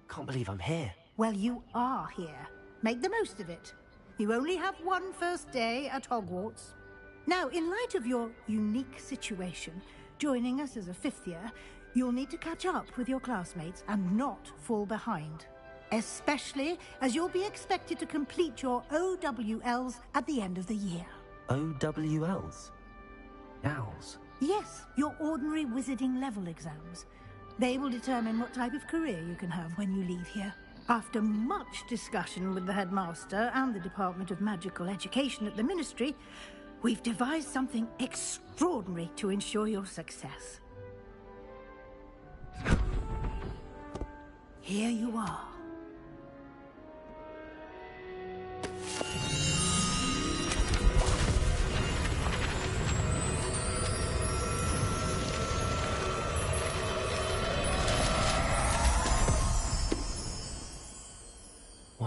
Can't believe I'm here. Well, you are here. Make the most of it. You only have one first day at Hogwarts. Now, in light of your unique situation, joining us as a fifth year, you'll need to catch up with your classmates and not fall behind. Especially as you'll be expected to complete your OWLs at the end of the year. OWLs? Owls? Yes, your ordinary wizarding level exams. They will determine what type of career you can have when you leave here. After much discussion with the headmaster and the Department of Magical Education at the Ministry, we've devised something extraordinary to ensure your success. Here you are.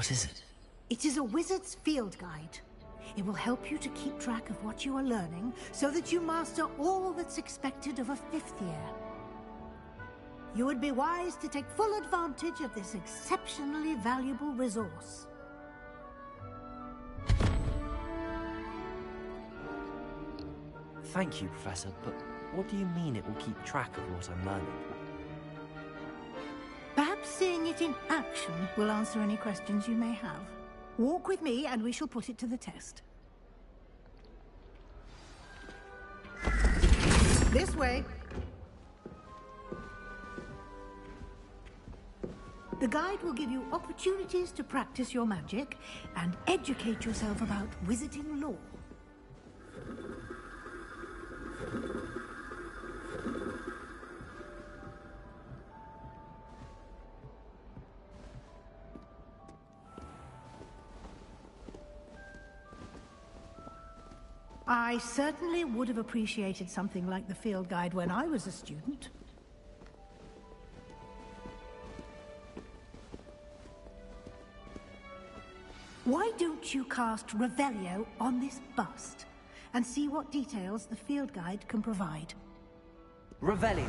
What is it? It is a wizard's field guide. It will help you to keep track of what you are learning so that you master all that's expected of a fifth year. You would be wise to take full advantage of this exceptionally valuable resource. Thank you, Professor, but what do you mean it will keep track of what I'm learning? Perhaps seeing it in action will answer any questions you may have. Walk with me and we shall put it to the test. This way. The guide will give you opportunities to practice your magic and educate yourself about wizarding lore. I certainly would have appreciated something like the field guide when I was a student. Why don't you cast Revelio on this bust and see what details the field guide can provide? Revelio.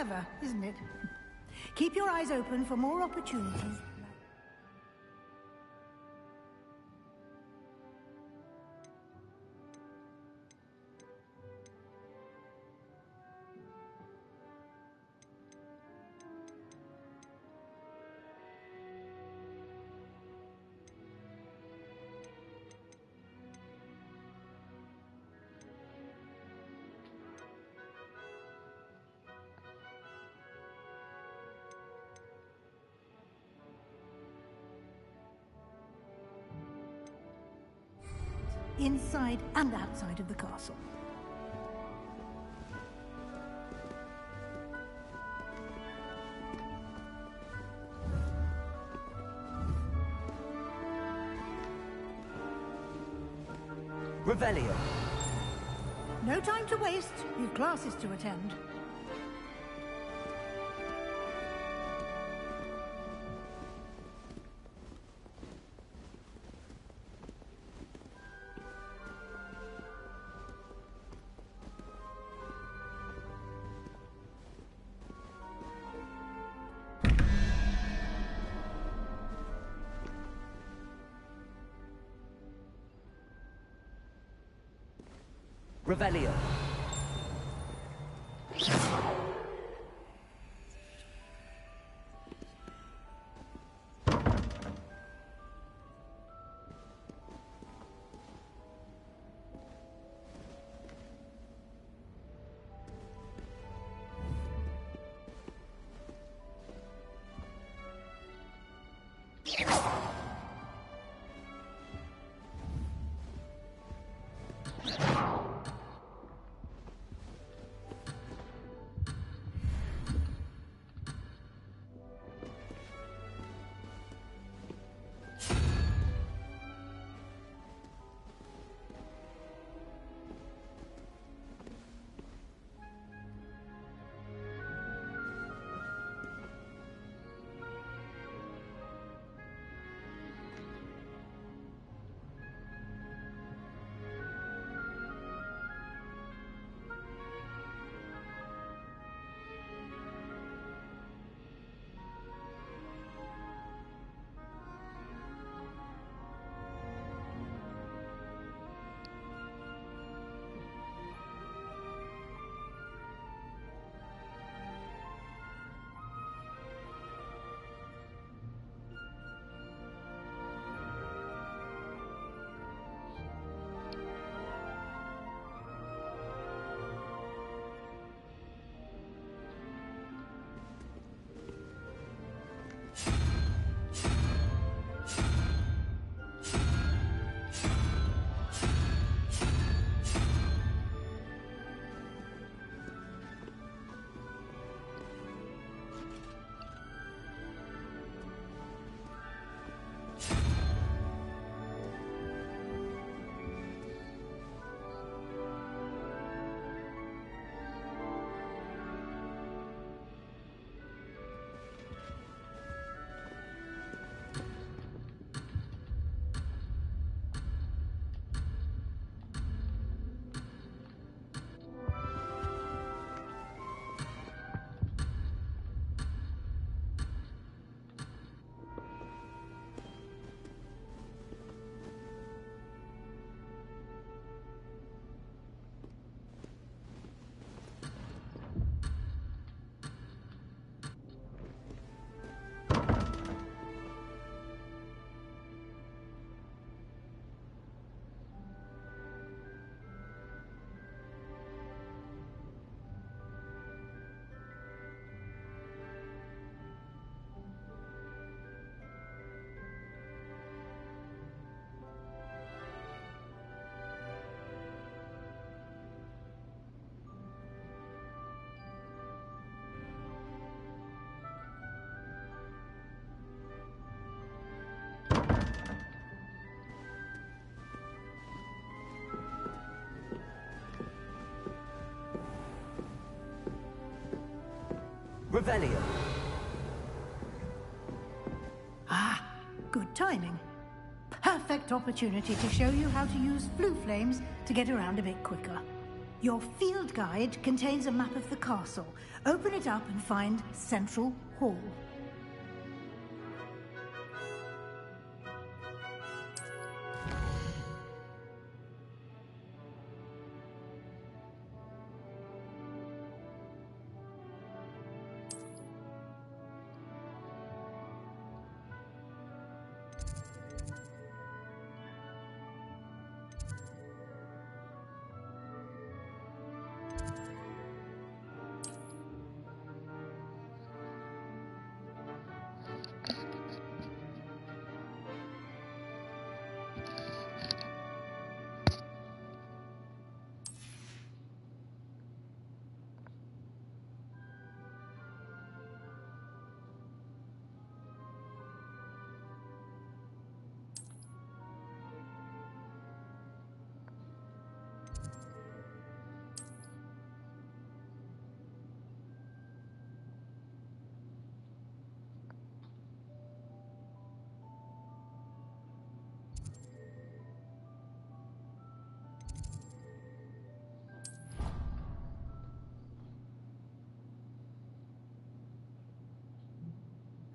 Clever, isn't it? Keep your eyes open for more opportunities. Inside and outside of the castle. Revelio. No time to waste. You've classes to attend. Revelio. Revelio. Ah, good timing. Perfect opportunity to show you how to use blue flames to get around a bit quicker. Your field guide contains a map of the castle. Open it up and find Central Hall.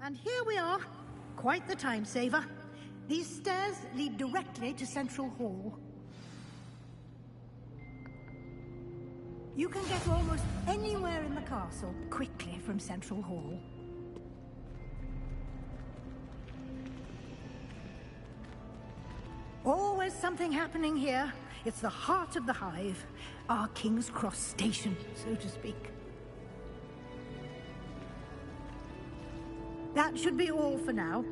And here we are. Quite the time saver. These stairs lead directly to Central Hall. You can get almost anywhere in the castle quickly from Central Hall. Always something happening here. It's the heart of the hive. Our King's Cross station, so to speak. That should be all for now.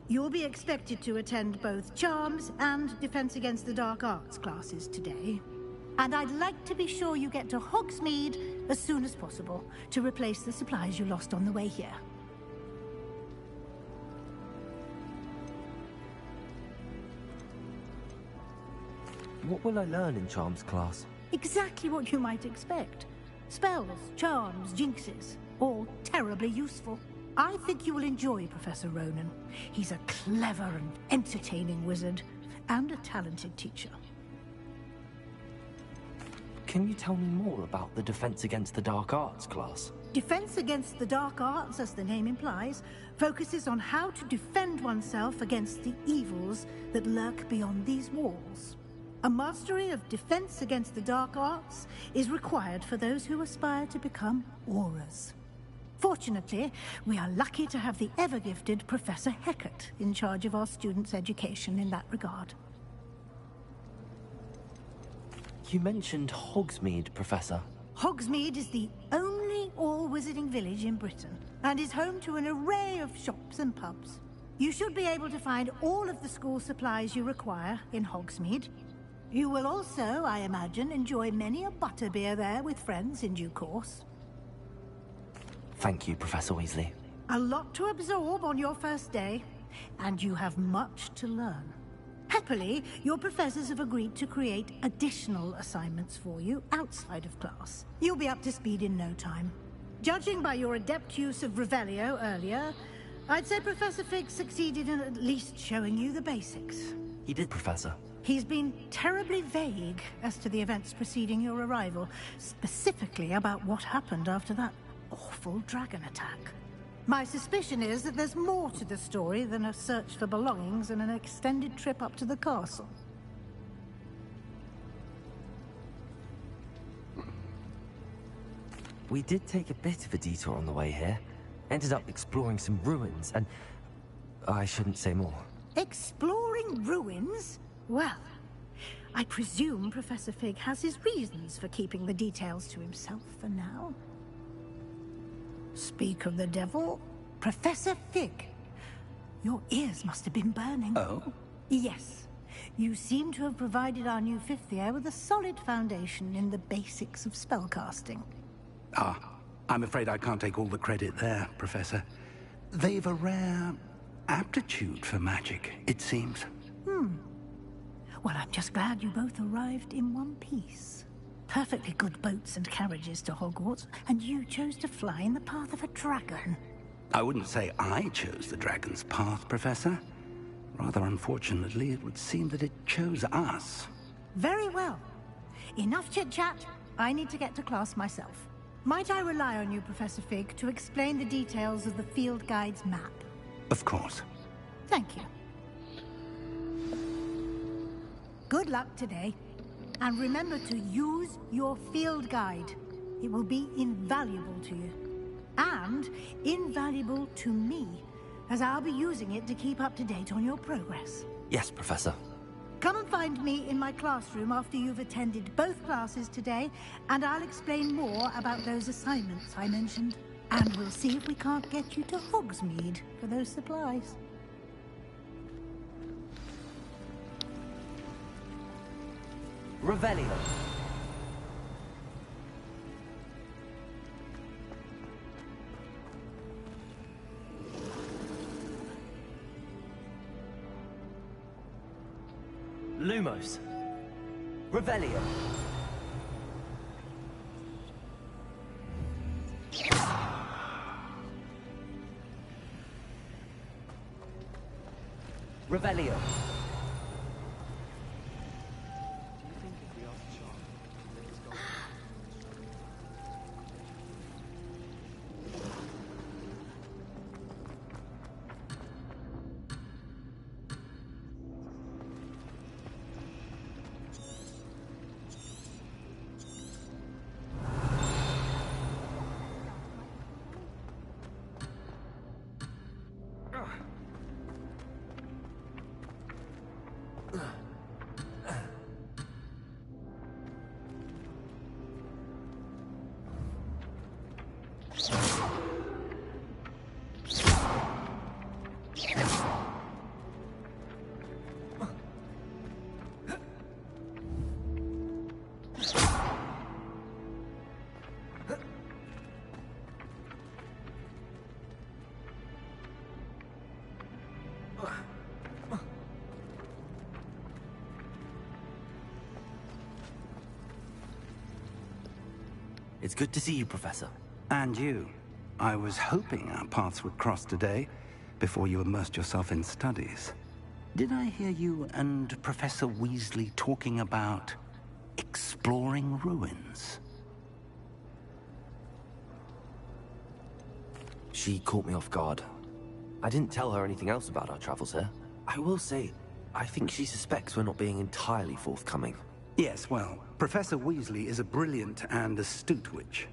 You'll be expected to attend both Charms and Defense Against the Dark Arts classes today. And I'd like to be sure you get to Hogsmeade as soon as possible to replace the supplies you lost on the way here. What will I learn in Charms class? Exactly what you might expect. Spells, charms, jinxes, all terribly useful. I think you will enjoy Professor Ronan. He's a clever and entertaining wizard, and a talented teacher. Can you tell me more about the Defense Against the Dark Arts class? Defense Against the Dark Arts, as the name implies, focuses on how to defend oneself against the evils that lurk beyond these walls. A mastery of Defense Against the Dark Arts is required for those who aspire to become Aurors. Fortunately, we are lucky to have the ever-gifted Professor Hecat in charge of our students' education in that regard. You mentioned Hogsmeade, Professor. Hogsmeade is the only all-wizarding village in Britain, and is home to an array of shops and pubs. You should be able to find all of the school supplies you require in Hogsmeade. You will also, I imagine, enjoy many a butterbeer there with friends in due course. Thank you, Professor Weasley. A lot to absorb on your first day, and you have much to learn. Happily, your professors have agreed to create additional assignments for you outside of class. You'll be up to speed in no time. Judging by your adept use of Revelio earlier, I'd say Professor Fig succeeded in at least showing you the basics. He did, Professor. He's been terribly vague as to the events preceding your arrival, specifically about what happened after that awful dragon attack. My suspicion is that there's more to the story than a search for belongings and an extended trip up to the castle. We did take a bit of a detour on the way here. Ended up exploring some ruins, and I shouldn't say more. Exploring ruins? Well, I presume Professor Fig has his reasons for keeping the details to himself for now. Speak of the devil, Professor Fig. Your ears must have been burning. Oh? Yes. You seem to have provided our new fifth year with a solid foundation in the basics of spellcasting. Ah, I'm afraid I can't take all the credit there, Professor. They've a rare aptitude for magic, it seems. Well, I'm just glad you both arrived in one piece. Perfectly good boats and carriages to Hogwarts, and you chose to fly in the path of a dragon. I wouldn't say I chose the dragon's path, Professor. Rather unfortunately, it would seem that it chose us. Very well. Enough chit-chat. I need to get to class myself. Might I rely on you, Professor Fig, to explain the details of the field guide's map? Of course. Thank you. Good luck today. And remember to use your field guide. It will be invaluable to you. And invaluable to me, as I'll be using it to keep up to date on your progress. Yes, Professor. Come and find me in my classroom after you've attended both classes today, and I'll explain more about those assignments I mentioned. And we'll see if we can't get you to Hogsmeade for those supplies. Revelio. Lumos. Revelio. Revelio. It's good to see you, Professor. And you. I was hoping our paths would cross today, before you immersed yourself in studies. Did I hear you and Professor Weasley talking about exploring ruins? She caught me off guard. I didn't tell her anything else about our travels here. I will say, I think she suspects we're not being entirely forthcoming. Yes, well, Professor Weasley is a brilliant and astute witch.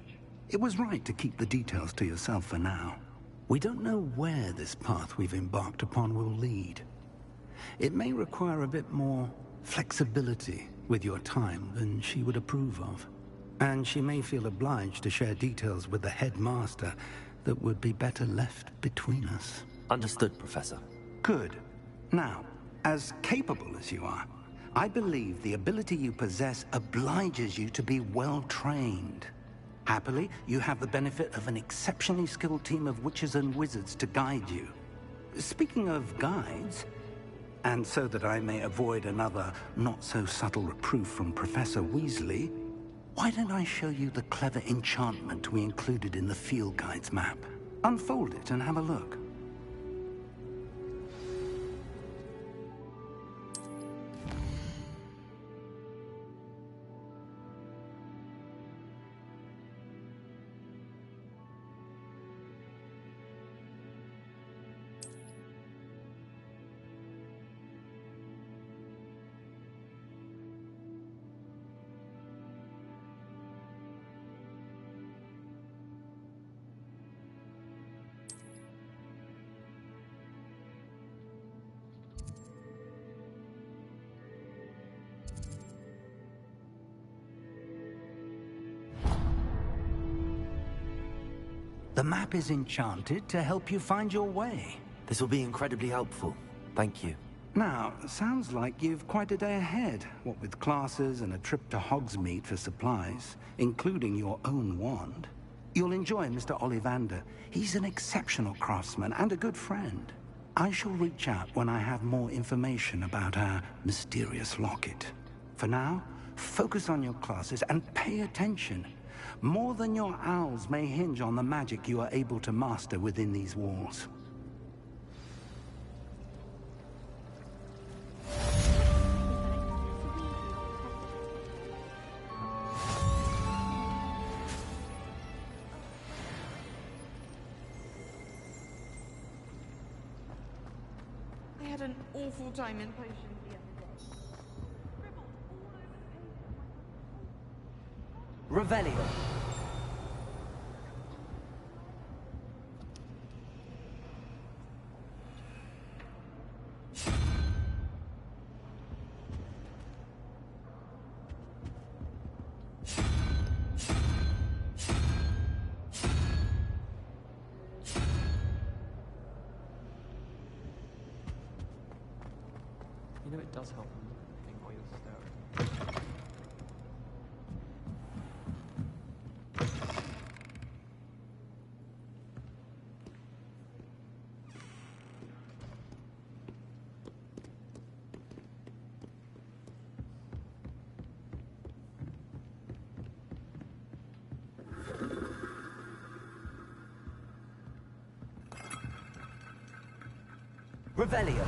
It was right to keep the details to yourself for now. We don't know where this path we've embarked upon will lead. It may require a bit more flexibility with your time than she would approve of. And she may feel obliged to share details with the headmaster that would be better left between us. Understood, Professor. Good. Now, as capable as you are, I believe the ability you possess obliges you to be well trained. Happily, you have the benefit of an exceptionally skilled team of witches and wizards to guide you. Speaking of guides, and so that I may avoid another not-so-subtle reproof from Professor Weasley, why don't I show you the clever enchantment we included in the field guide's map? Unfold it and have a look. The map is enchanted to help you find your way. This will be incredibly helpful. Thank you. Now, sounds like you've quite a day ahead, what with classes and a trip to Hogsmeade for supplies, including your own wand. You'll enjoy Mr. Ollivander. He's an exceptional craftsman and a good friend. I shall reach out when I have more information about our mysterious locket. For now, focus on your classes and pay attention. More than your owls may hinge on the magic you are able to master within these walls. had an awful time in potions the other day. Revelio. You know it does help when looking while you're stirring. Revelio.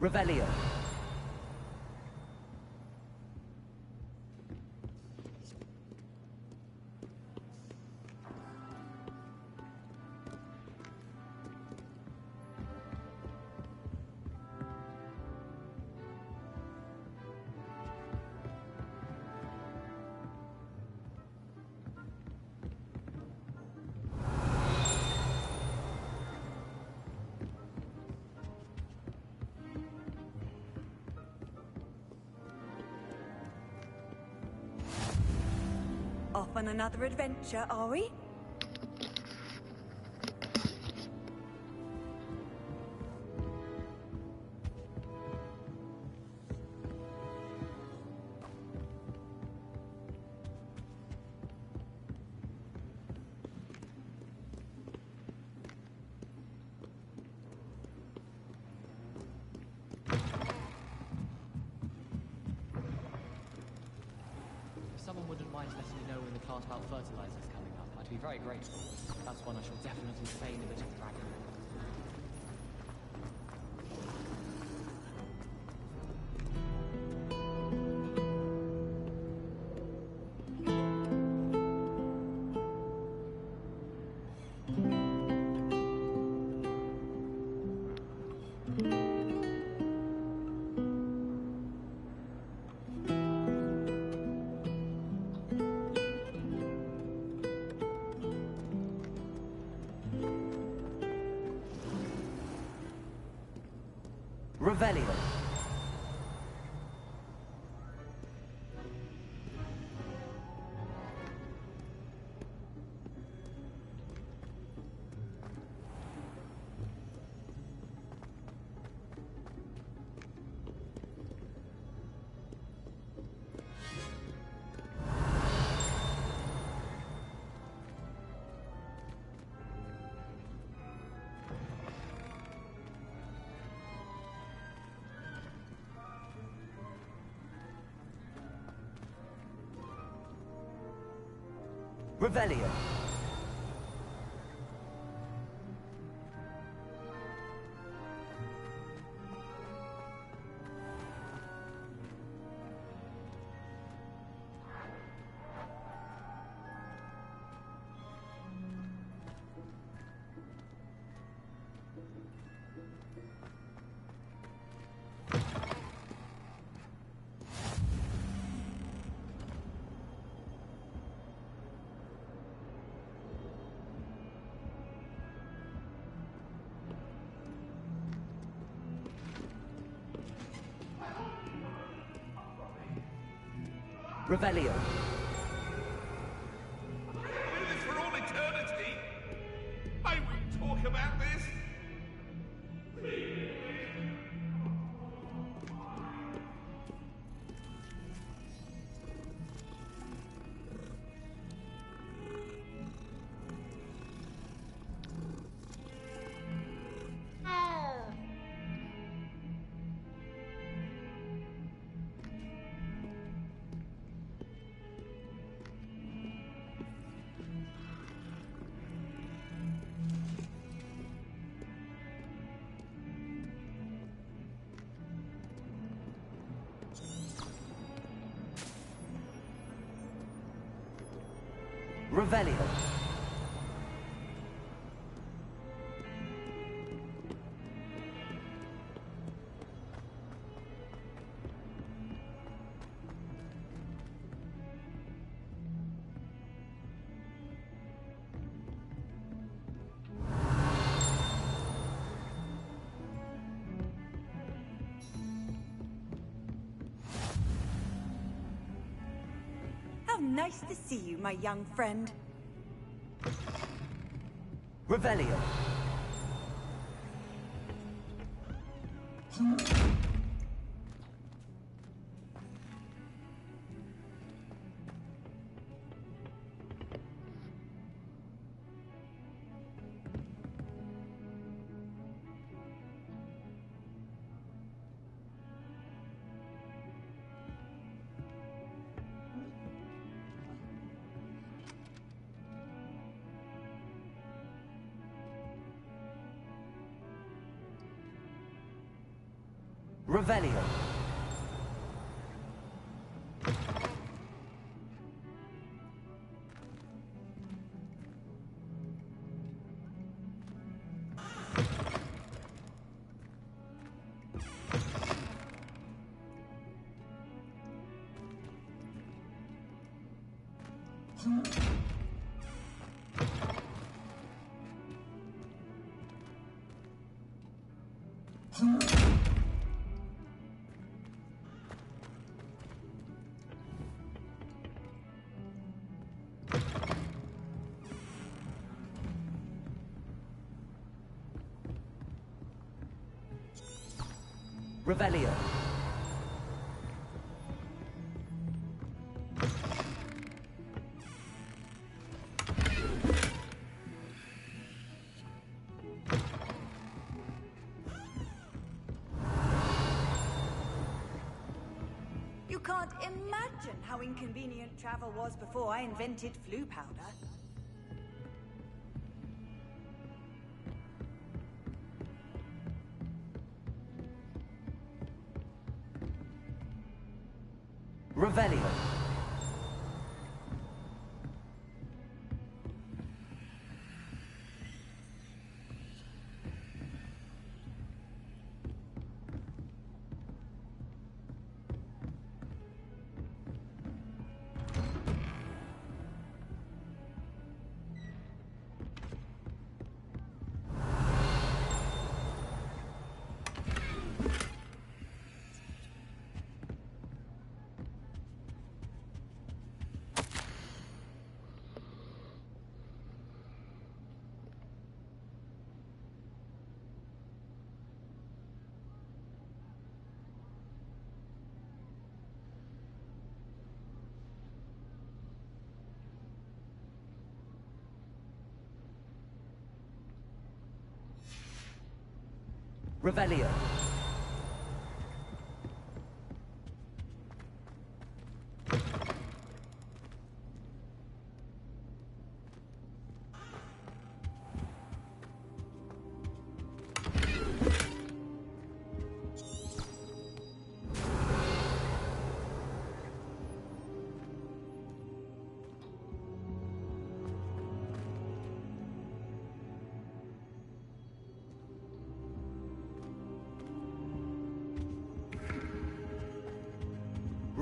Revelio. Off on another adventure, are we? If someone wouldn't mind letting me know when the class about fertilizers is coming up, I'd be very grateful. That's one I shall definitely feign a bit of dragon. Revelio. Revelio. Revelio. Do this for all eternity? I won't talk about this. Revelio. How nice to see you, my young friend. Revelio. Revelio. Revelio. You can't imagine how inconvenient travel was before I invented flu powder. Revelio. Revelio.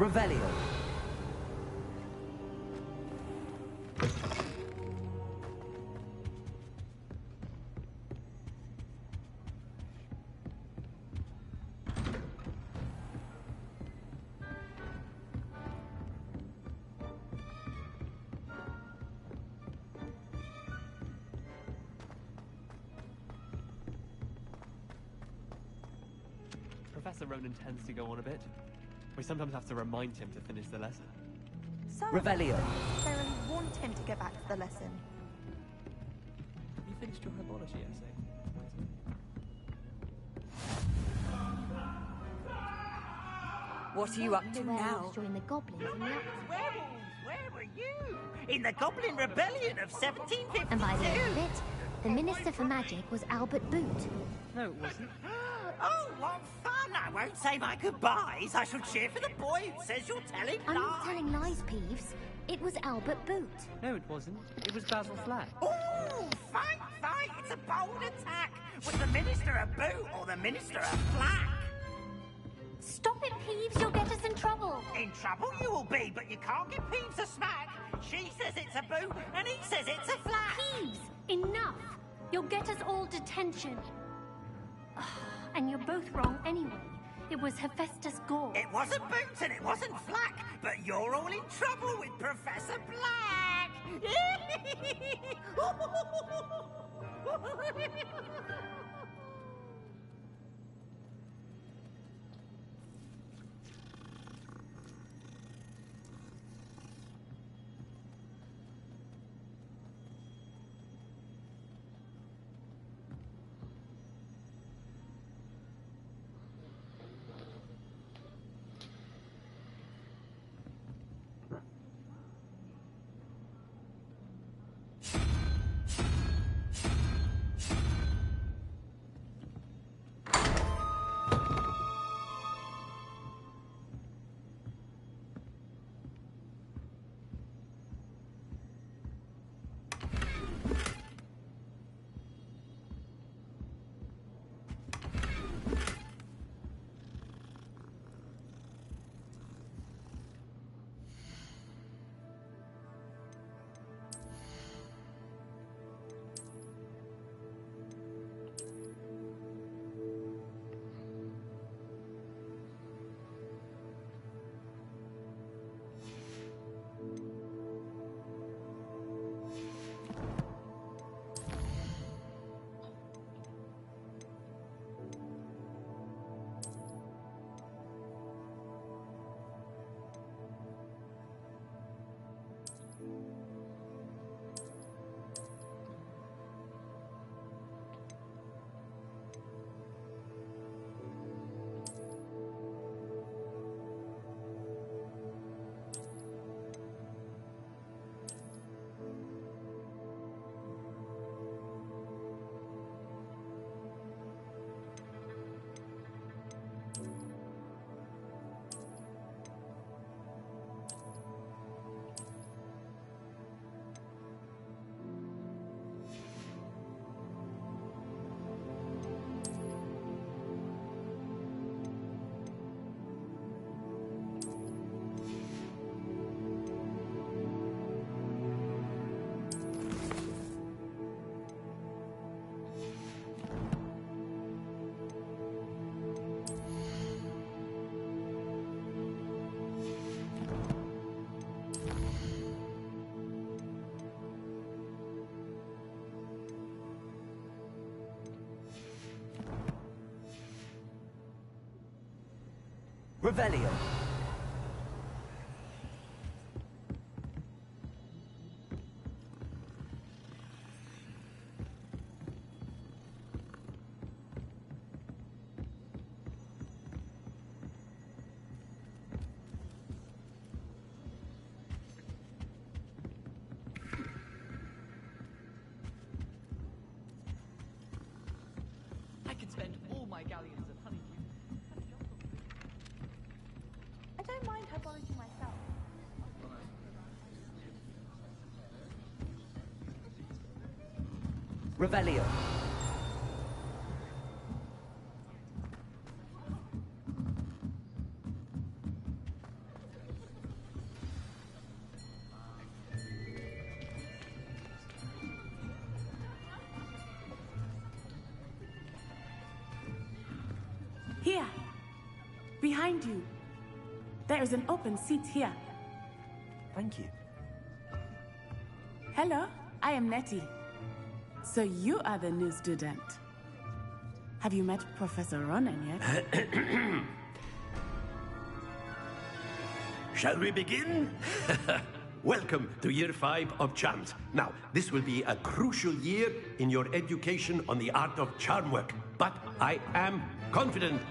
Revelio. Professor Ronan tends to go on a bit. We sometimes have to remind him to finish the lesson. Some Revelio. necessarily want him to get back to the lesson. Have you finished your herbology essay? What are you up to The werewolves now? joined the goblins in the Werewolves, where were you? In the Goblin Rebellion of 1752. And by the end of it, the Minister for Magic was Albert Boot. No, it wasn't. Oh, what fun! I won't say my goodbyes. I shall cheer for the boy who says you're telling I'm lies. not telling lies, Peeves. It was Albert Boot. No, it wasn't. It was Basil Flack. Ooh, fight, fight! It's a bold attack! Was the Minister a boot or the Minister a flack? Stop it, Peeves. You'll get us in trouble. In trouble you will be, but you can't give Peeves a smack. She says it's a boot, and he says it's a flack. Peeves, enough. You'll get us all detention. And you're both wrong anyway. It was Hephaestus Gore. It wasn't Boots and it wasn't Flack, but you're all in trouble with Professor Black! Revelio. I could spend all my galleons of honeydew. I don't mind herbology myself. Revelio. Here, behind you. There is an open seat here. Thank you. Hello, I am Nettie. So you are the new student. Have you met Professor Ronan yet? Shall we begin? Welcome to Year 5 of Charms. Now, this will be a crucial year in your education on the art of charm work. But I am confident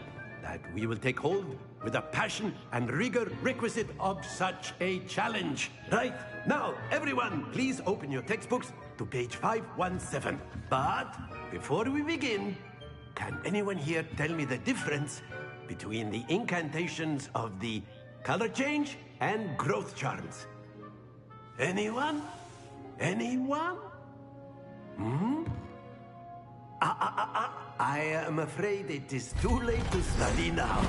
that we will take hold with the passion and rigor requisite of such a challenge. Right? Now, everyone, please open your textbooks to page 517. But before we begin, can anyone here tell me the difference between the incantations of the color change and growth charms? Anyone? Anyone? Hmm? I am afraid it is too late to study now.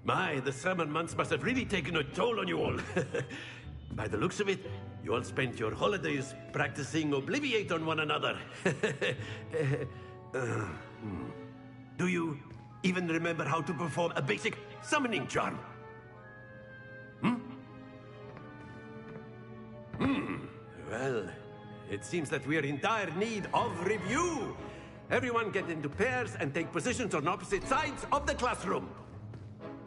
My, the summer months must have really taken a toll on you all. By the looks of it, you all spent your holidays practicing Obliviate on one another. Do you even remember how to perform a basic summoning charm? Well, it seems that we are in dire need of review. Everyone get into pairs and take positions on opposite sides of the classroom.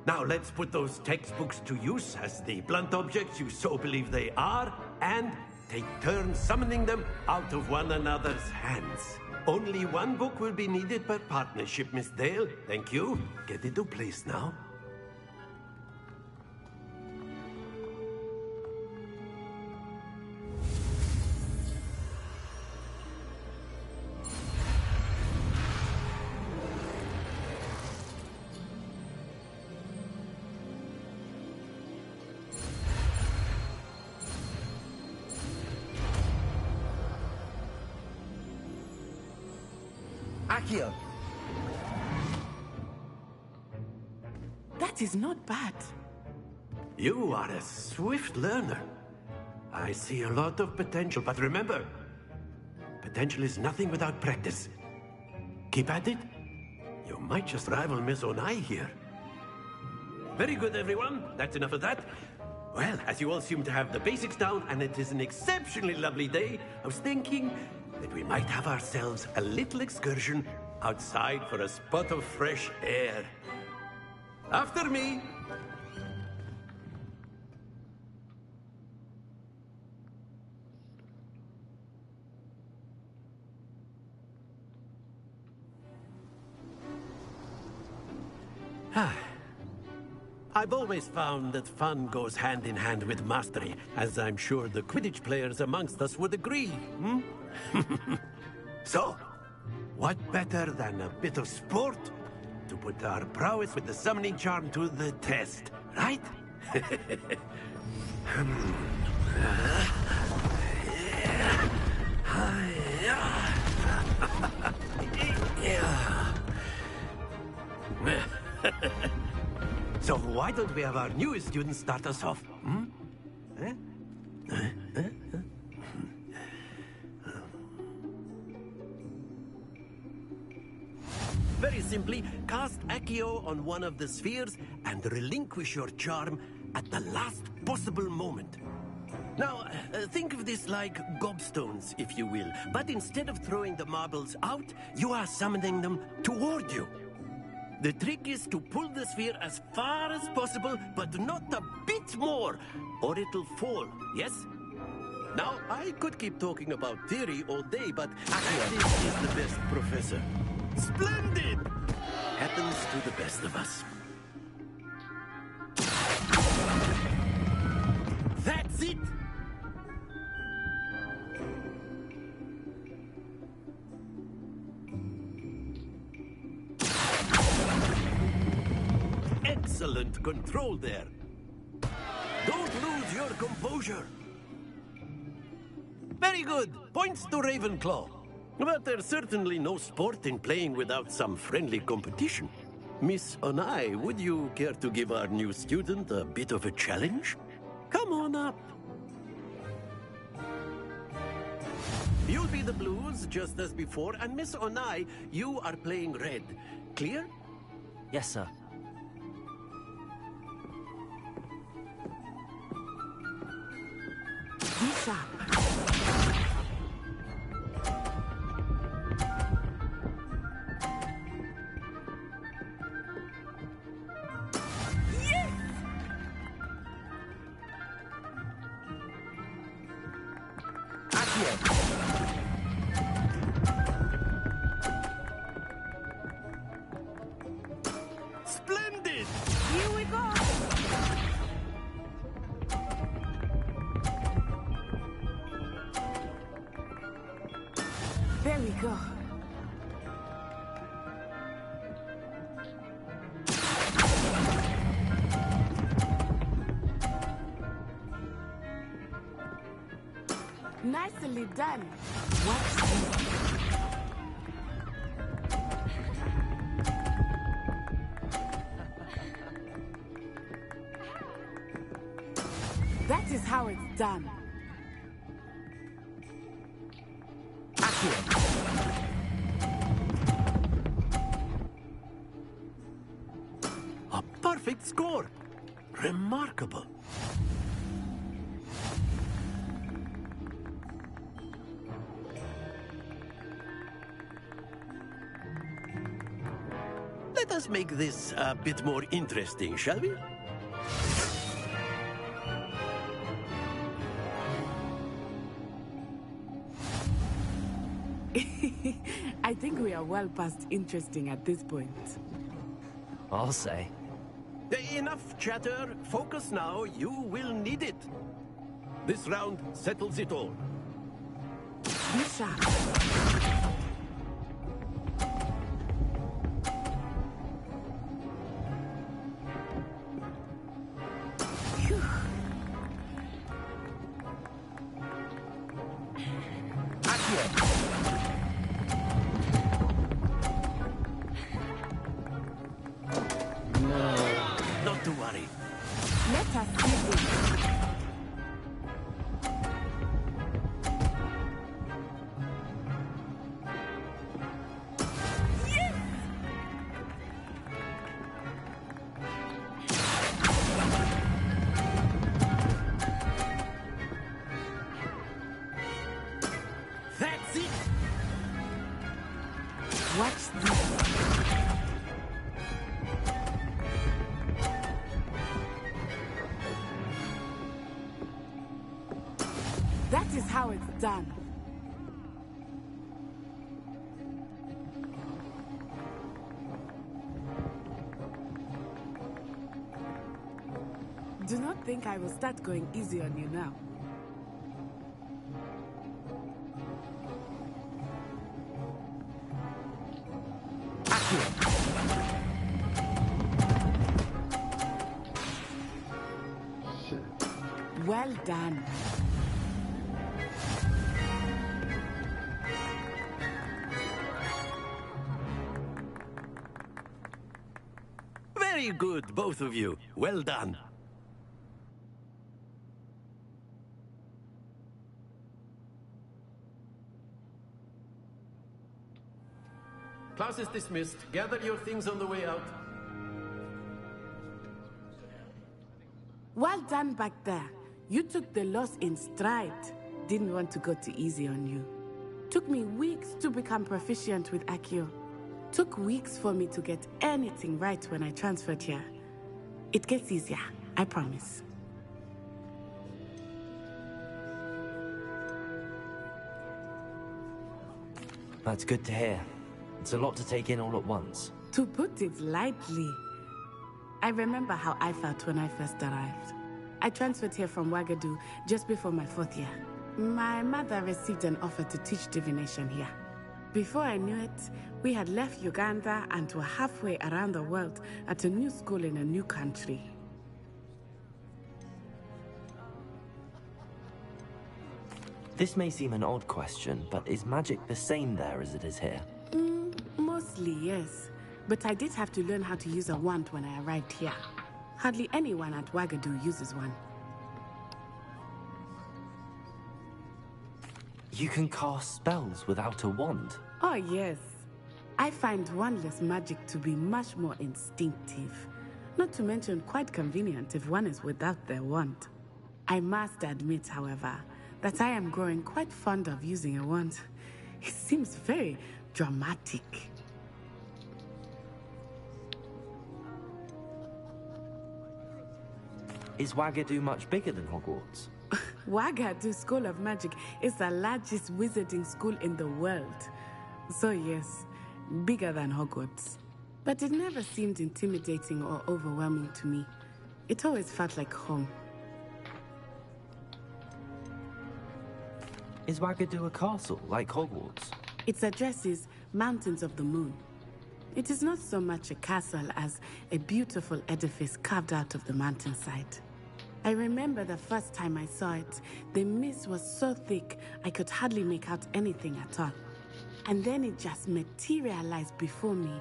Now let's put those textbooks to use as the blunt objects you so believe they are, and take turns summoning them out of one another's hands. Only one book will be needed per partnership, Miss Dale. Thank you. Get into place now. Accio! That is not bad. You are a swift learner. I see a lot of potential, but remember, potential is nothing without practice. Keep at it. You might just rival Miss Onai here. Very good, everyone. That's enough of that. Well, as you all seem to have the basics down, and it is an exceptionally lovely day, I was thinking that we might have ourselves a little excursion outside for a spot of fresh air. After me! I've always found that fun goes hand in hand with mastery, as I'm sure the Quidditch players amongst us would agree, So, what better than a bit of sport to put our prowess with the summoning charm to the test, right? So why don't we have our newest student start us off? Very simply, cast Accio on one of the spheres and relinquish your charm at the last possible moment. Now, think of this like gobstones, if you will. But instead of throwing the marbles out, you are summoning them toward you. The trick is to pull the sphere as far as possible, but not a bit more, or it'll fall, yes? Now, I could keep talking about theory all day, but practice is the best professor. Splendid! Happens to the best of us. That's it! Excellent control there. Don't lose your composure. Very good. Points to Ravenclaw. But there's certainly no sport in playing without some friendly competition. Miss Onai, would you care to give our new student a bit of a challenge? Come on up. You'll be the blues, just as before, and Miss Onai, you are playing red. Clear? Yes, sir. Be sharp. Splendid! Here we go! There we go. Nicely done. What's this? That is how it's done. A perfect score. Remarkable. Let us make this a bit more interesting, shall we? I think we are well past interesting at this point. I'll say. Enough chatter. Focus now. You will need it. This round settles it all. Be sharp. Not to worry. Let us see this. That's it. Watch this. That is how it's done. Do not think I will start going easy on you now. Well done. Very good, both of you. Well done. Class is dismissed. Gather your things on the way out. Well done back there. You took the loss in stride. Didn't want to go too easy on you. Took me weeks to become proficient with Accio. Took weeks for me to get anything right when I transferred here. It gets easier, I promise. That's good to hear. It's a lot to take in all at once. To put it lightly, I remember how I felt when I first arrived. I transferred here from Wagadu just before my 4th year. My mother received an offer to teach divination here. Before I knew it, we had left Uganda and were halfway around the world at a new school in a new country. This may seem an odd question, but is magic the same there as it is here? Mostly, yes. But I did have to learn how to use a wand when I arrived here. Hardly anyone at Wagadu uses one. You can cast spells without a wand? Oh, yes. I find wandless magic to be much more instinctive. Not to mention quite convenient if one is without their wand. I must admit, however, that I am growing quite fond of using a wand. It seems very dramatic. Is Wagadu much bigger than Hogwarts? Wagadu School of Magic is the largest wizarding school in the world. So yes, bigger than Hogwarts. But it never seemed intimidating or overwhelming to me. It always felt like home. Is Wagadu a castle, like Hogwarts? Its address is Mountains of the Moon. It is not so much a castle as a beautiful edifice carved out of the mountainside. I remember the first time I saw it, the mist was so thick I could hardly make out anything at all. And then it just materialized before me,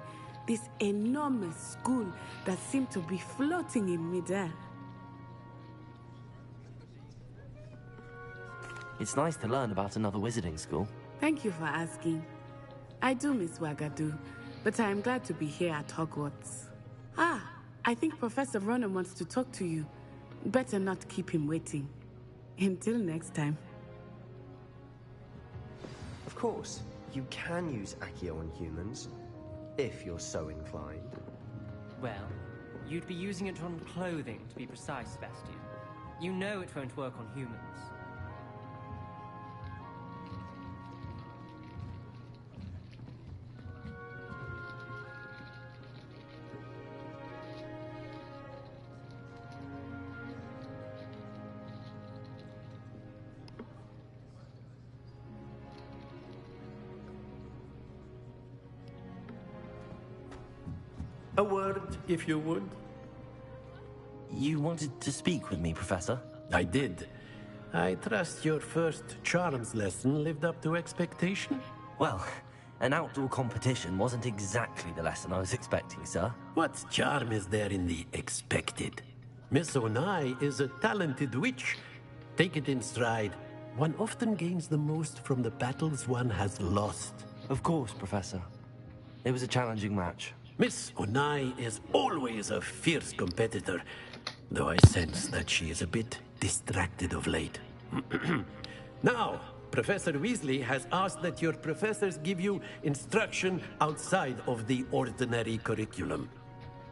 this enormous school that seemed to be floating in midair. It's nice to learn about another wizarding school. Thank you for asking. I do miss Wagadu, but I am glad to be here at Hogwarts. Ah, I think Professor Ronan wants to talk to you. Better not keep him waiting. Until next time. Of course, you can use Accio on humans, if you're so inclined. Well, you'd be using it on clothing, to be precise, Sebastian. You know it won't work on humans. A word, if you would. You wanted to speak with me, Professor? I did. I trust your first charms lesson lived up to expectation? Well, an outdoor competition wasn't exactly the lesson I was expecting, sir. What charm is there in the expected? Miss Onai is a talented witch. Take it in stride. One often gains the most from the battles one has lost. Of course, Professor. It was a challenging match. Miss Onai is always a fierce competitor, though I sense that she is a bit distracted of late. Now, Professor Weasley has asked that your professors give you instruction outside of the ordinary curriculum.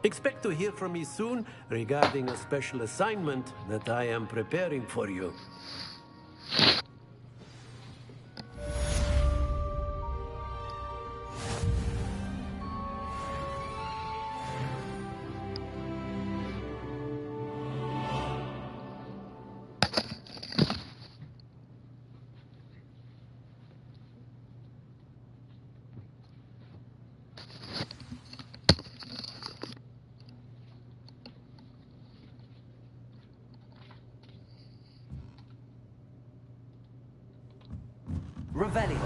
Expect to hear from me soon regarding a special assignment that I am preparing for you. Revelio.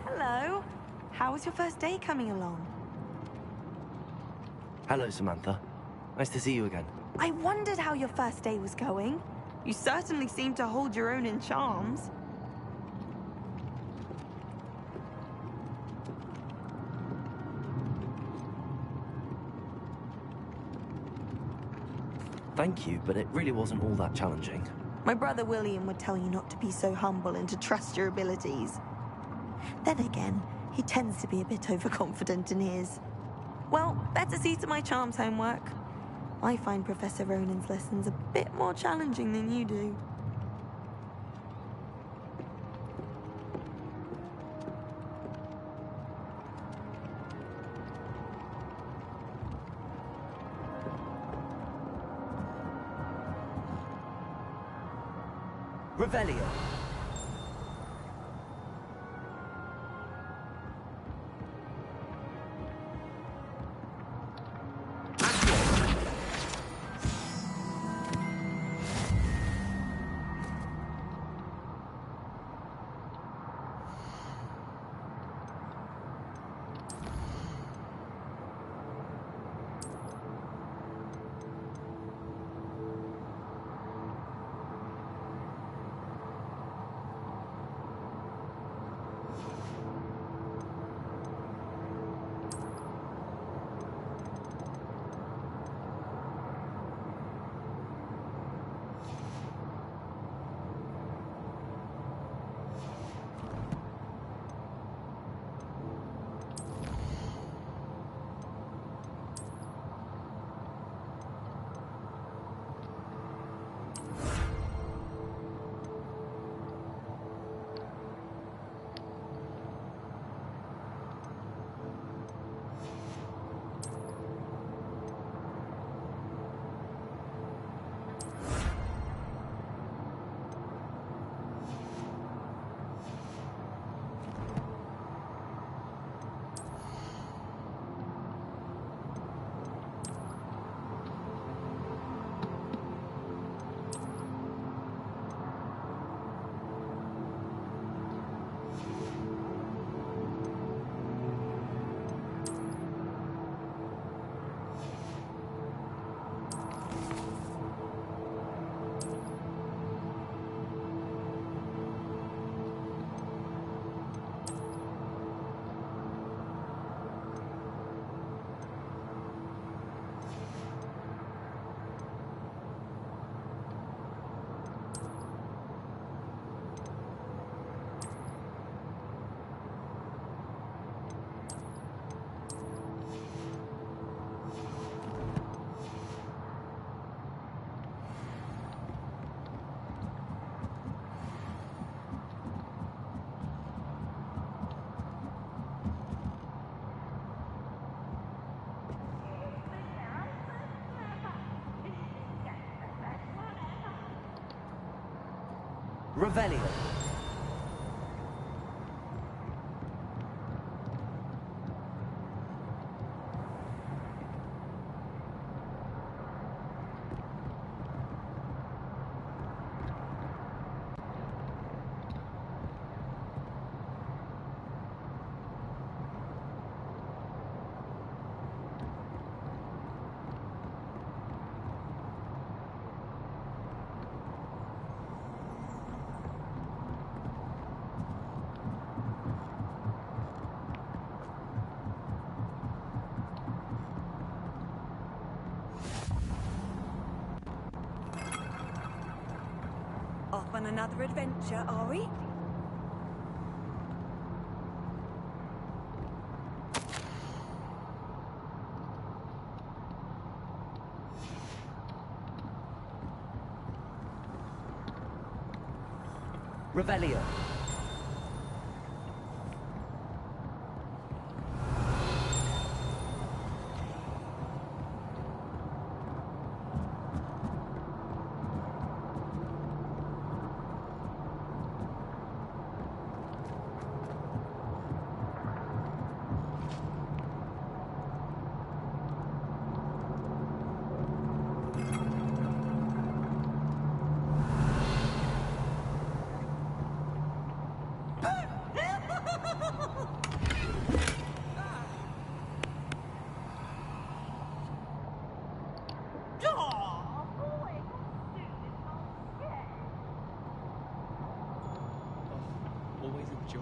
Hello. How was your first day coming along? Hello, Samantha. Nice to see you again. I wondered how your first day was going. You certainly seem to hold your own in charms. Thank you, but it really wasn't all that challenging. My brother William would tell you not to be so humble and to trust your abilities. Then again, he tends to be a bit overconfident in his. Well, better see to my charms homework. I find Professor Ronan's lessons a bit more challenging than you do. Revelio. Revelio. Off on another adventure, are we? Revelio. Always a joy.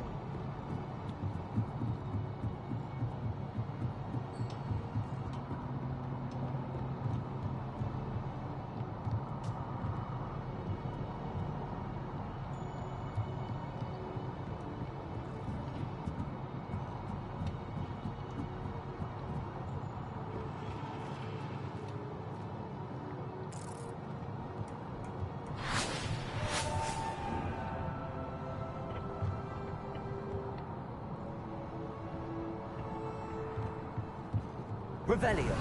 Revelio.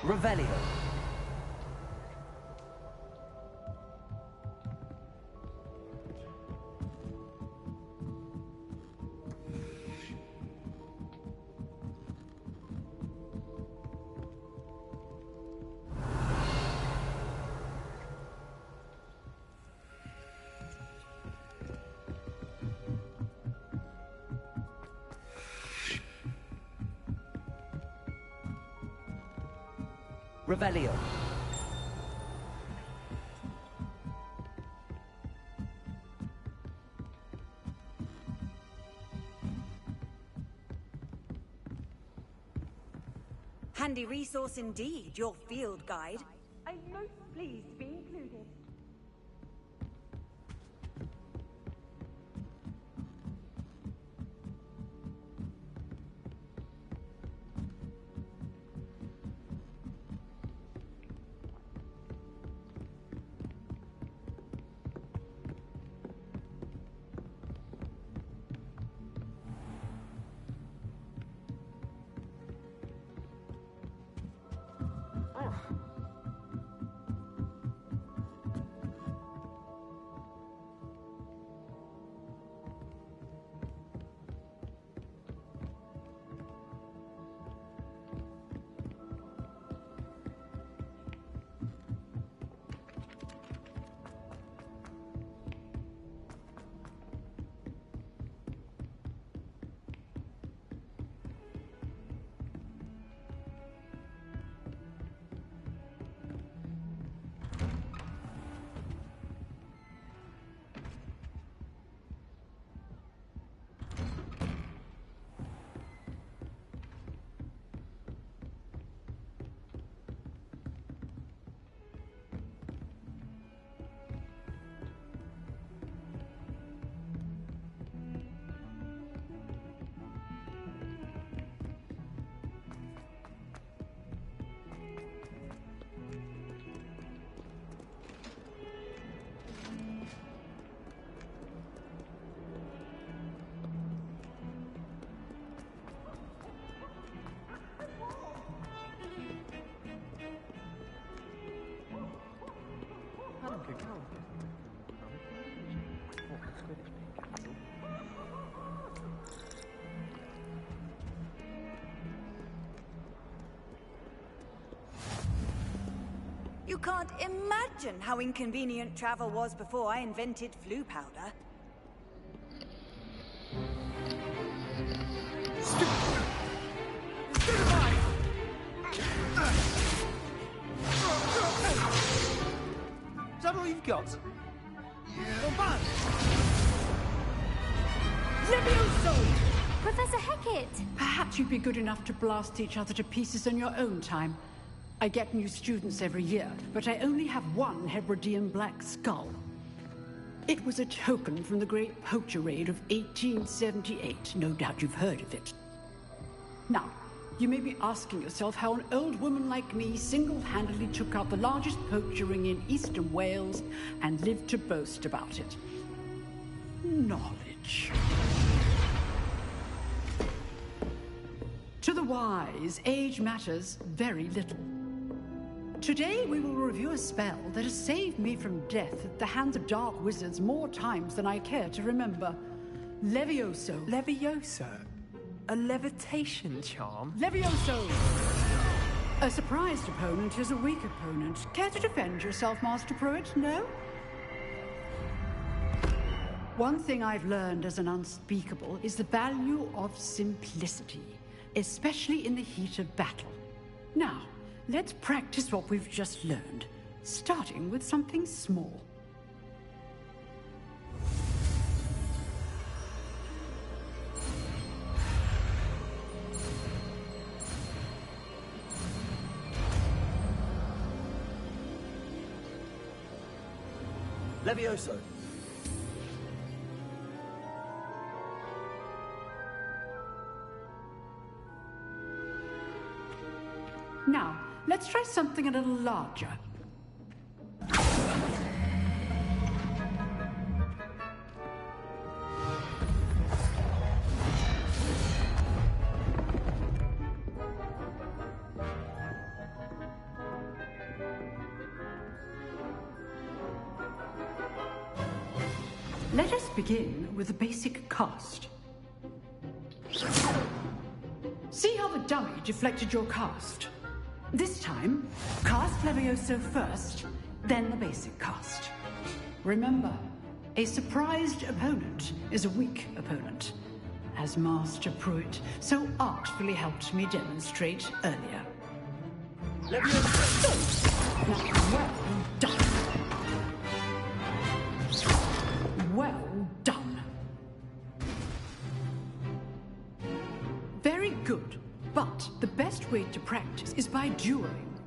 Revelio. Revelio. Handy resource indeed, your field guide. I'm most pleased to be included. You can't imagine how inconvenient travel was before I invented flu powder. Is that all you've got? Levioso! Professor Hecat! Perhaps you'd be good enough to blast each other to pieces in your own time. I get new students every year, but I only have one Hebridean black skull. It was a token from the Great Poacher Raid of 1878. No doubt you've heard of it. Now, you may be asking yourself how an old woman like me single-handedly took out the largest poacher ring in eastern Wales and lived to boast about it. Knowledge. To the wise, age matters very little. Today we will review a spell that has saved me from death at the hands of dark wizards more times than I care to remember. Levioso. Levioso? A levitation charm? Levioso! A surprised opponent is a weak opponent. Care to defend yourself, Master Pruitt? No? One thing I've learned as an unspeakable is the value of simplicity, especially in the heat of battle. Now, let's practice what we've just learned, starting with something small. Levioso. Now, let's try something a little larger. Let us begin with the basic cast. See how the dummy deflected your cast? This time, cast Levioso first, then the basic cast. Remember, a surprised opponent is a weak opponent, as Master Pruitt so artfully helped me demonstrate earlier. Levioso! Now, well done. Well done. Very good. But the best way to practice is by dueling.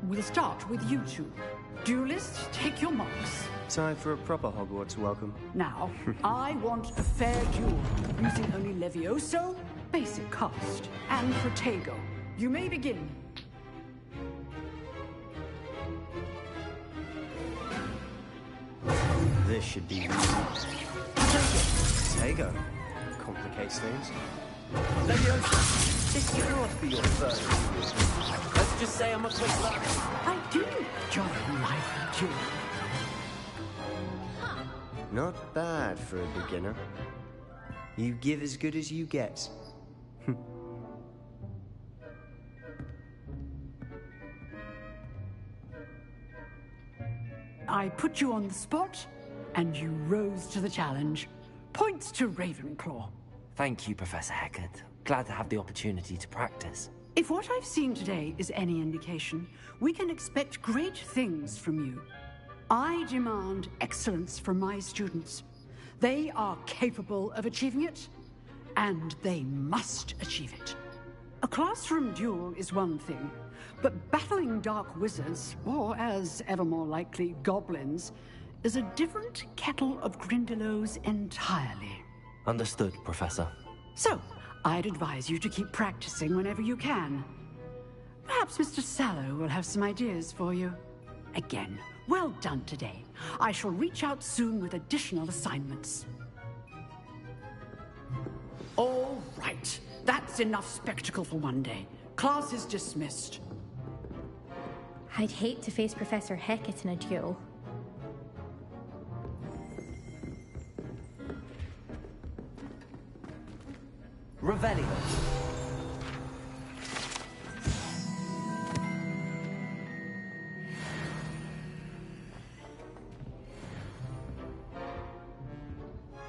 We'll start with you two. Duelists, take your marks. Time for a proper Hogwarts welcome. Now, I want a fair duel, using only Levioso, basic cast, and Protego. You may begin. This should be easy. Protego. Complicates things. Levioso! This can't be your first duel. Let's just say I'm a quick learner. I do enjoy life duel. Not bad for a beginner. You give as good as you get. I put you on the spot, and you rose to the challenge. Points to Ravenclaw. Thank you, Professor Hecat. Glad to have the opportunity to practice. If what I've seen today is any indication, we can expect great things from you. I demand excellence from my students. They are capable of achieving it, and they must achieve it. A classroom duel is one thing, but battling dark wizards, or as ever more likely, goblins, is a different kettle of Grindylows entirely. Understood, Professor. So, I'd advise you to keep practicing whenever you can. Perhaps Mr. Sallow will have some ideas for you. Again, well done today. I shall reach out soon with additional assignments. All right. That's enough spectacle for one day. Class is dismissed. I'd hate to face Professor Hecat in a duel. Revelio.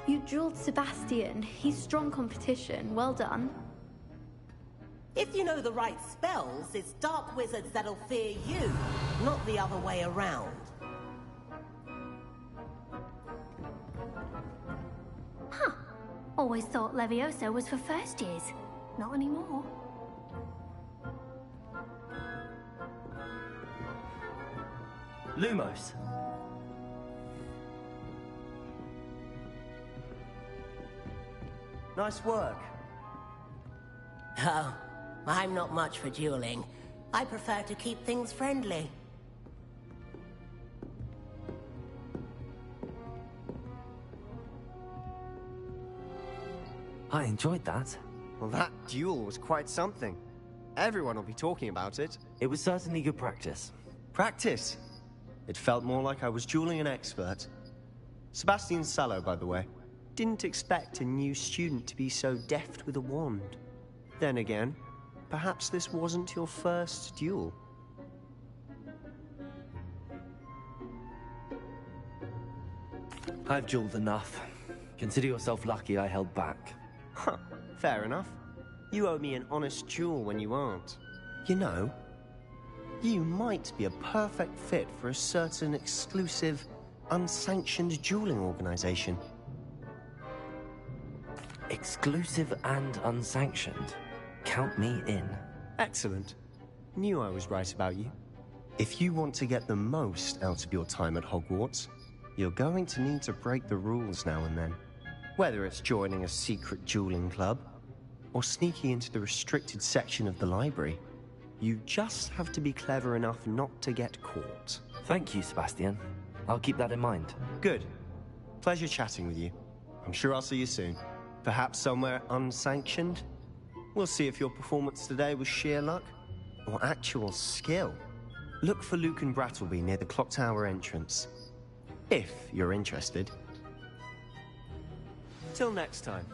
You jeweled Sebastian. He's strong competition. Well done. If you know the right spells, it's dark wizards that'll fear you, not the other way around. Huh. Always thought Leviosa was for first years. Not anymore. Lumos. Nice work. Oh, I'm not much for dueling. I prefer to keep things friendly. I enjoyed that. Well, that duel was quite something. Everyone will be talking about it. It was certainly good practice. Practice? It felt more like I was dueling an expert. Sebastian Sallow, by the way. Didn't expect a new student to be so deft with a wand. Then again, perhaps this wasn't your first duel. I've dueled enough. Consider yourself lucky I held back. Huh, fair enough. You owe me an honest duel when you aren't. You know, you might be a perfect fit for a certain exclusive, unsanctioned dueling organization. Exclusive and unsanctioned. Count me in. Excellent. Knew I was right about you. If you want to get the most out of your time at Hogwarts, you're going to need to break the rules now and then. Whether it's joining a secret dueling club, or sneaking into the restricted section of the library, you just have to be clever enough not to get caught. Thank you, Sebastian. I'll keep that in mind. Good. Pleasure chatting with you. I'm sure I'll see you soon. Perhaps somewhere unsanctioned? We'll see if your performance today was sheer luck or actual skill. Look for Luke and Brattleby near the clock tower entrance. If you're interested. Till next time.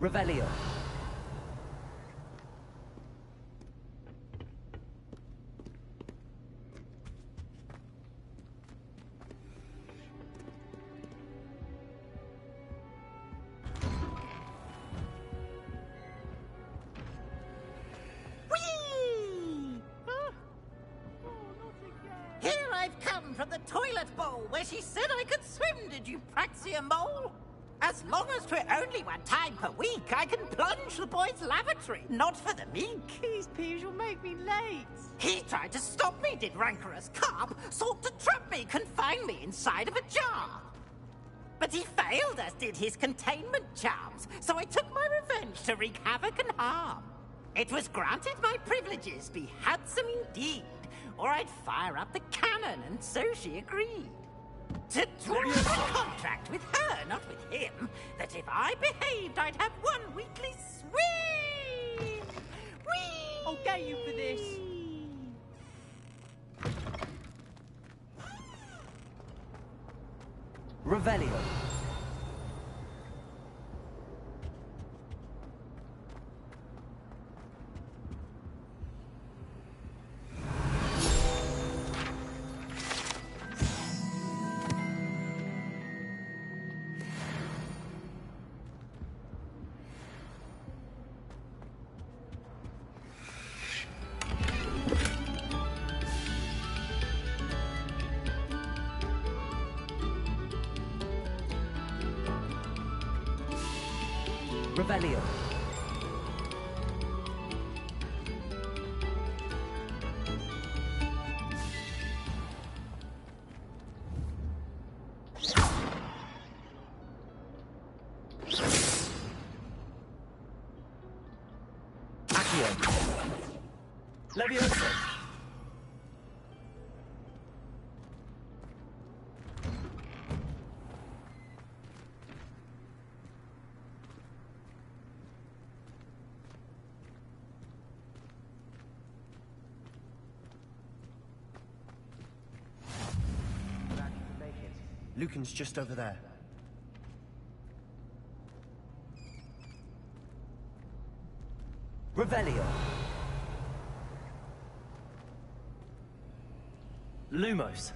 Revelio. Here I've come from the toilet bowl where she said I could swim, did you praxia mole? As long as 'twere only one time per week, I can plunge the boy's lavatory, not for the meek. These peas will make me late. He tried to stop me, did rancorous carp, sought to trap me, confine me inside of a jar. But he failed, as did his containment charms, so I took my revenge to wreak havoc and harm. It was granted my privileges be handsome indeed, or I'd fire up the cannon, and so she agreed. To draw a contract with her, not with him, that if I behaved, I'd have one weekly swim! Whee! I'll get you for this. Revelio. Revelio. Accio. Levioso. Lucan's just over there. Revelio. Lumos.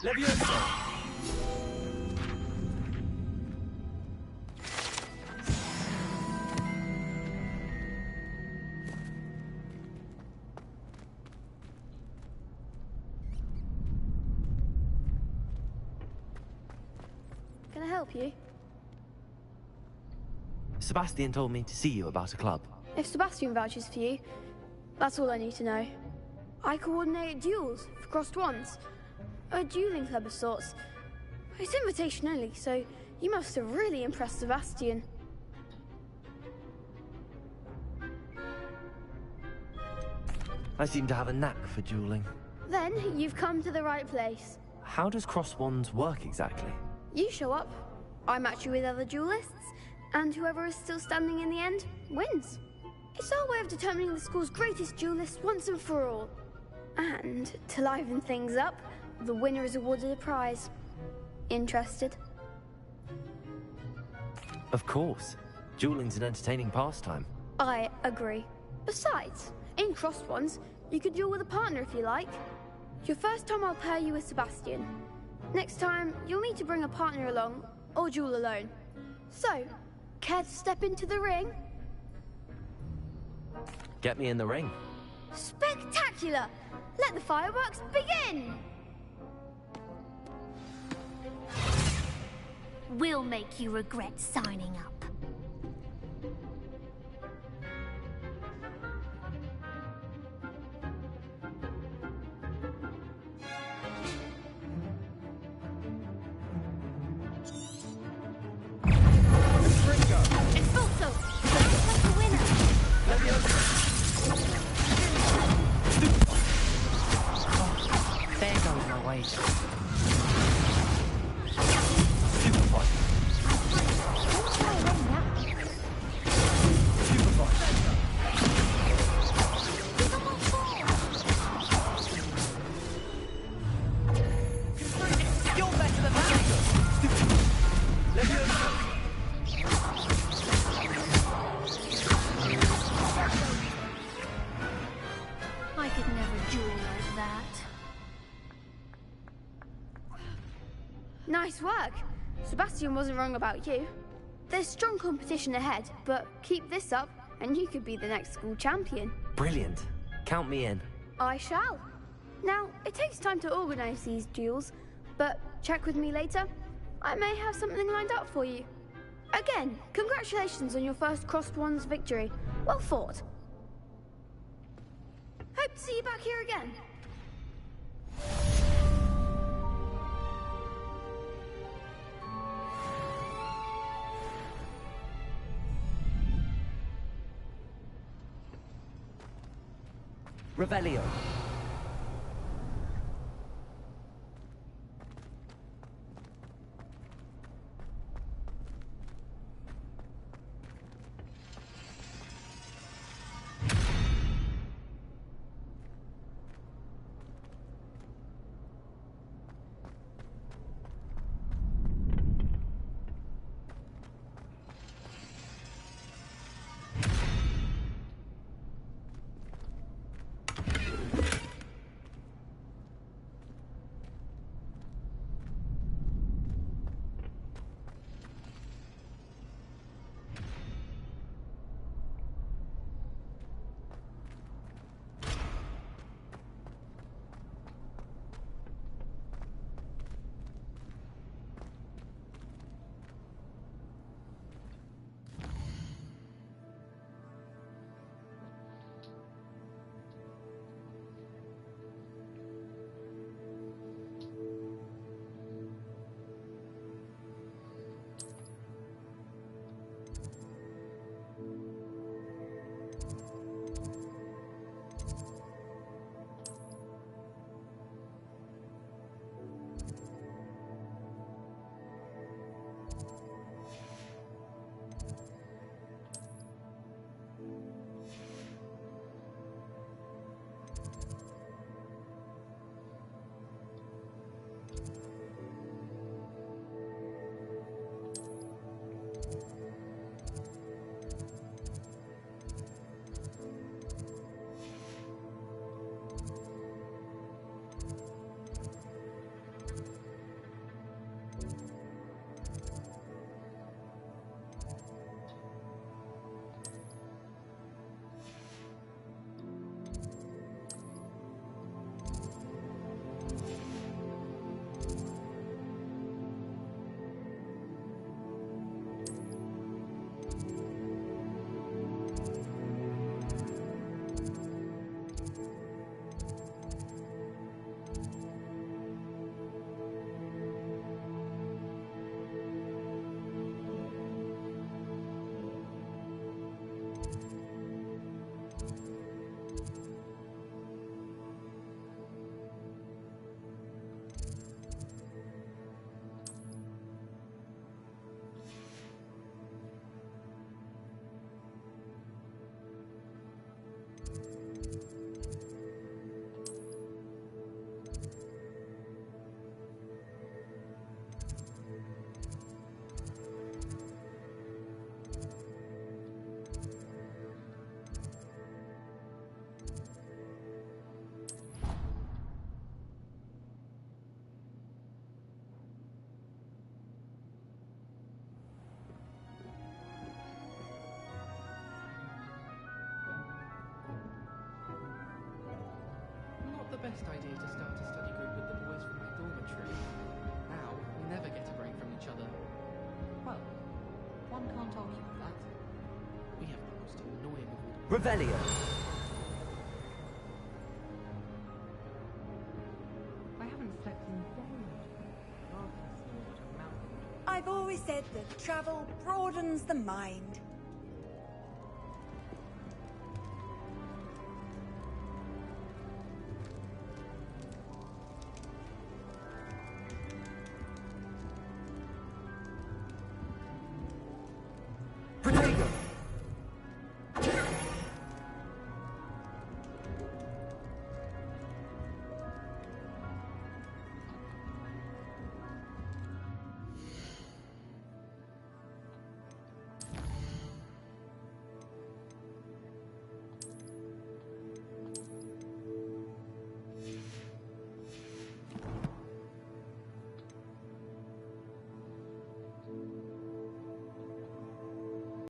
Levioso. Can I help you? Sebastian told me to see you about a club. If Sebastian vouches for you, that's all I need to know. I coordinate duels for crossed wands. A dueling club of sorts. It's invitation only, so you must have really impressed Sebastian. I seem to have a knack for dueling. Then you've come to the right place. How does cross wands work exactly? You show up, I match you with other duelists, and whoever is still standing in the end wins. It's our way of determining the school's greatest duelist once and for all. And to liven things up, the winner is awarded a prize. Interested? Of course. Dueling's an entertaining pastime. I agree. Besides, in crossed ones, you could duel with a partner if you like. Your first time I'll pair you with Sebastian. Next time, you'll need to bring a partner along, or duel alone. So, care to step into the ring? Get me in the ring. Spectacular! Let the fireworks begin! We'll make you regret signing up. Expulso! That's the winner! There goes my wager. You're better than that! Nice work. Sebastian wasn't wrong about you. There's strong competition ahead, but keep this up and you could be the next school champion. Brilliant. Count me in. I shall. Now, it takes time to organize these duels, but check with me later. I may have something lined up for you. Again, congratulations on your first Crossed Wands victory. Well fought. Hope to see you back here again. Revelio. Best idea to start a study group with the boys from my dormitory. Now, we'll never get a break from each other. Well, one can't argue with that. We have the most annoying of all. Revelio. I haven't slept in days. I've always said that travel broadens the mind. Protego.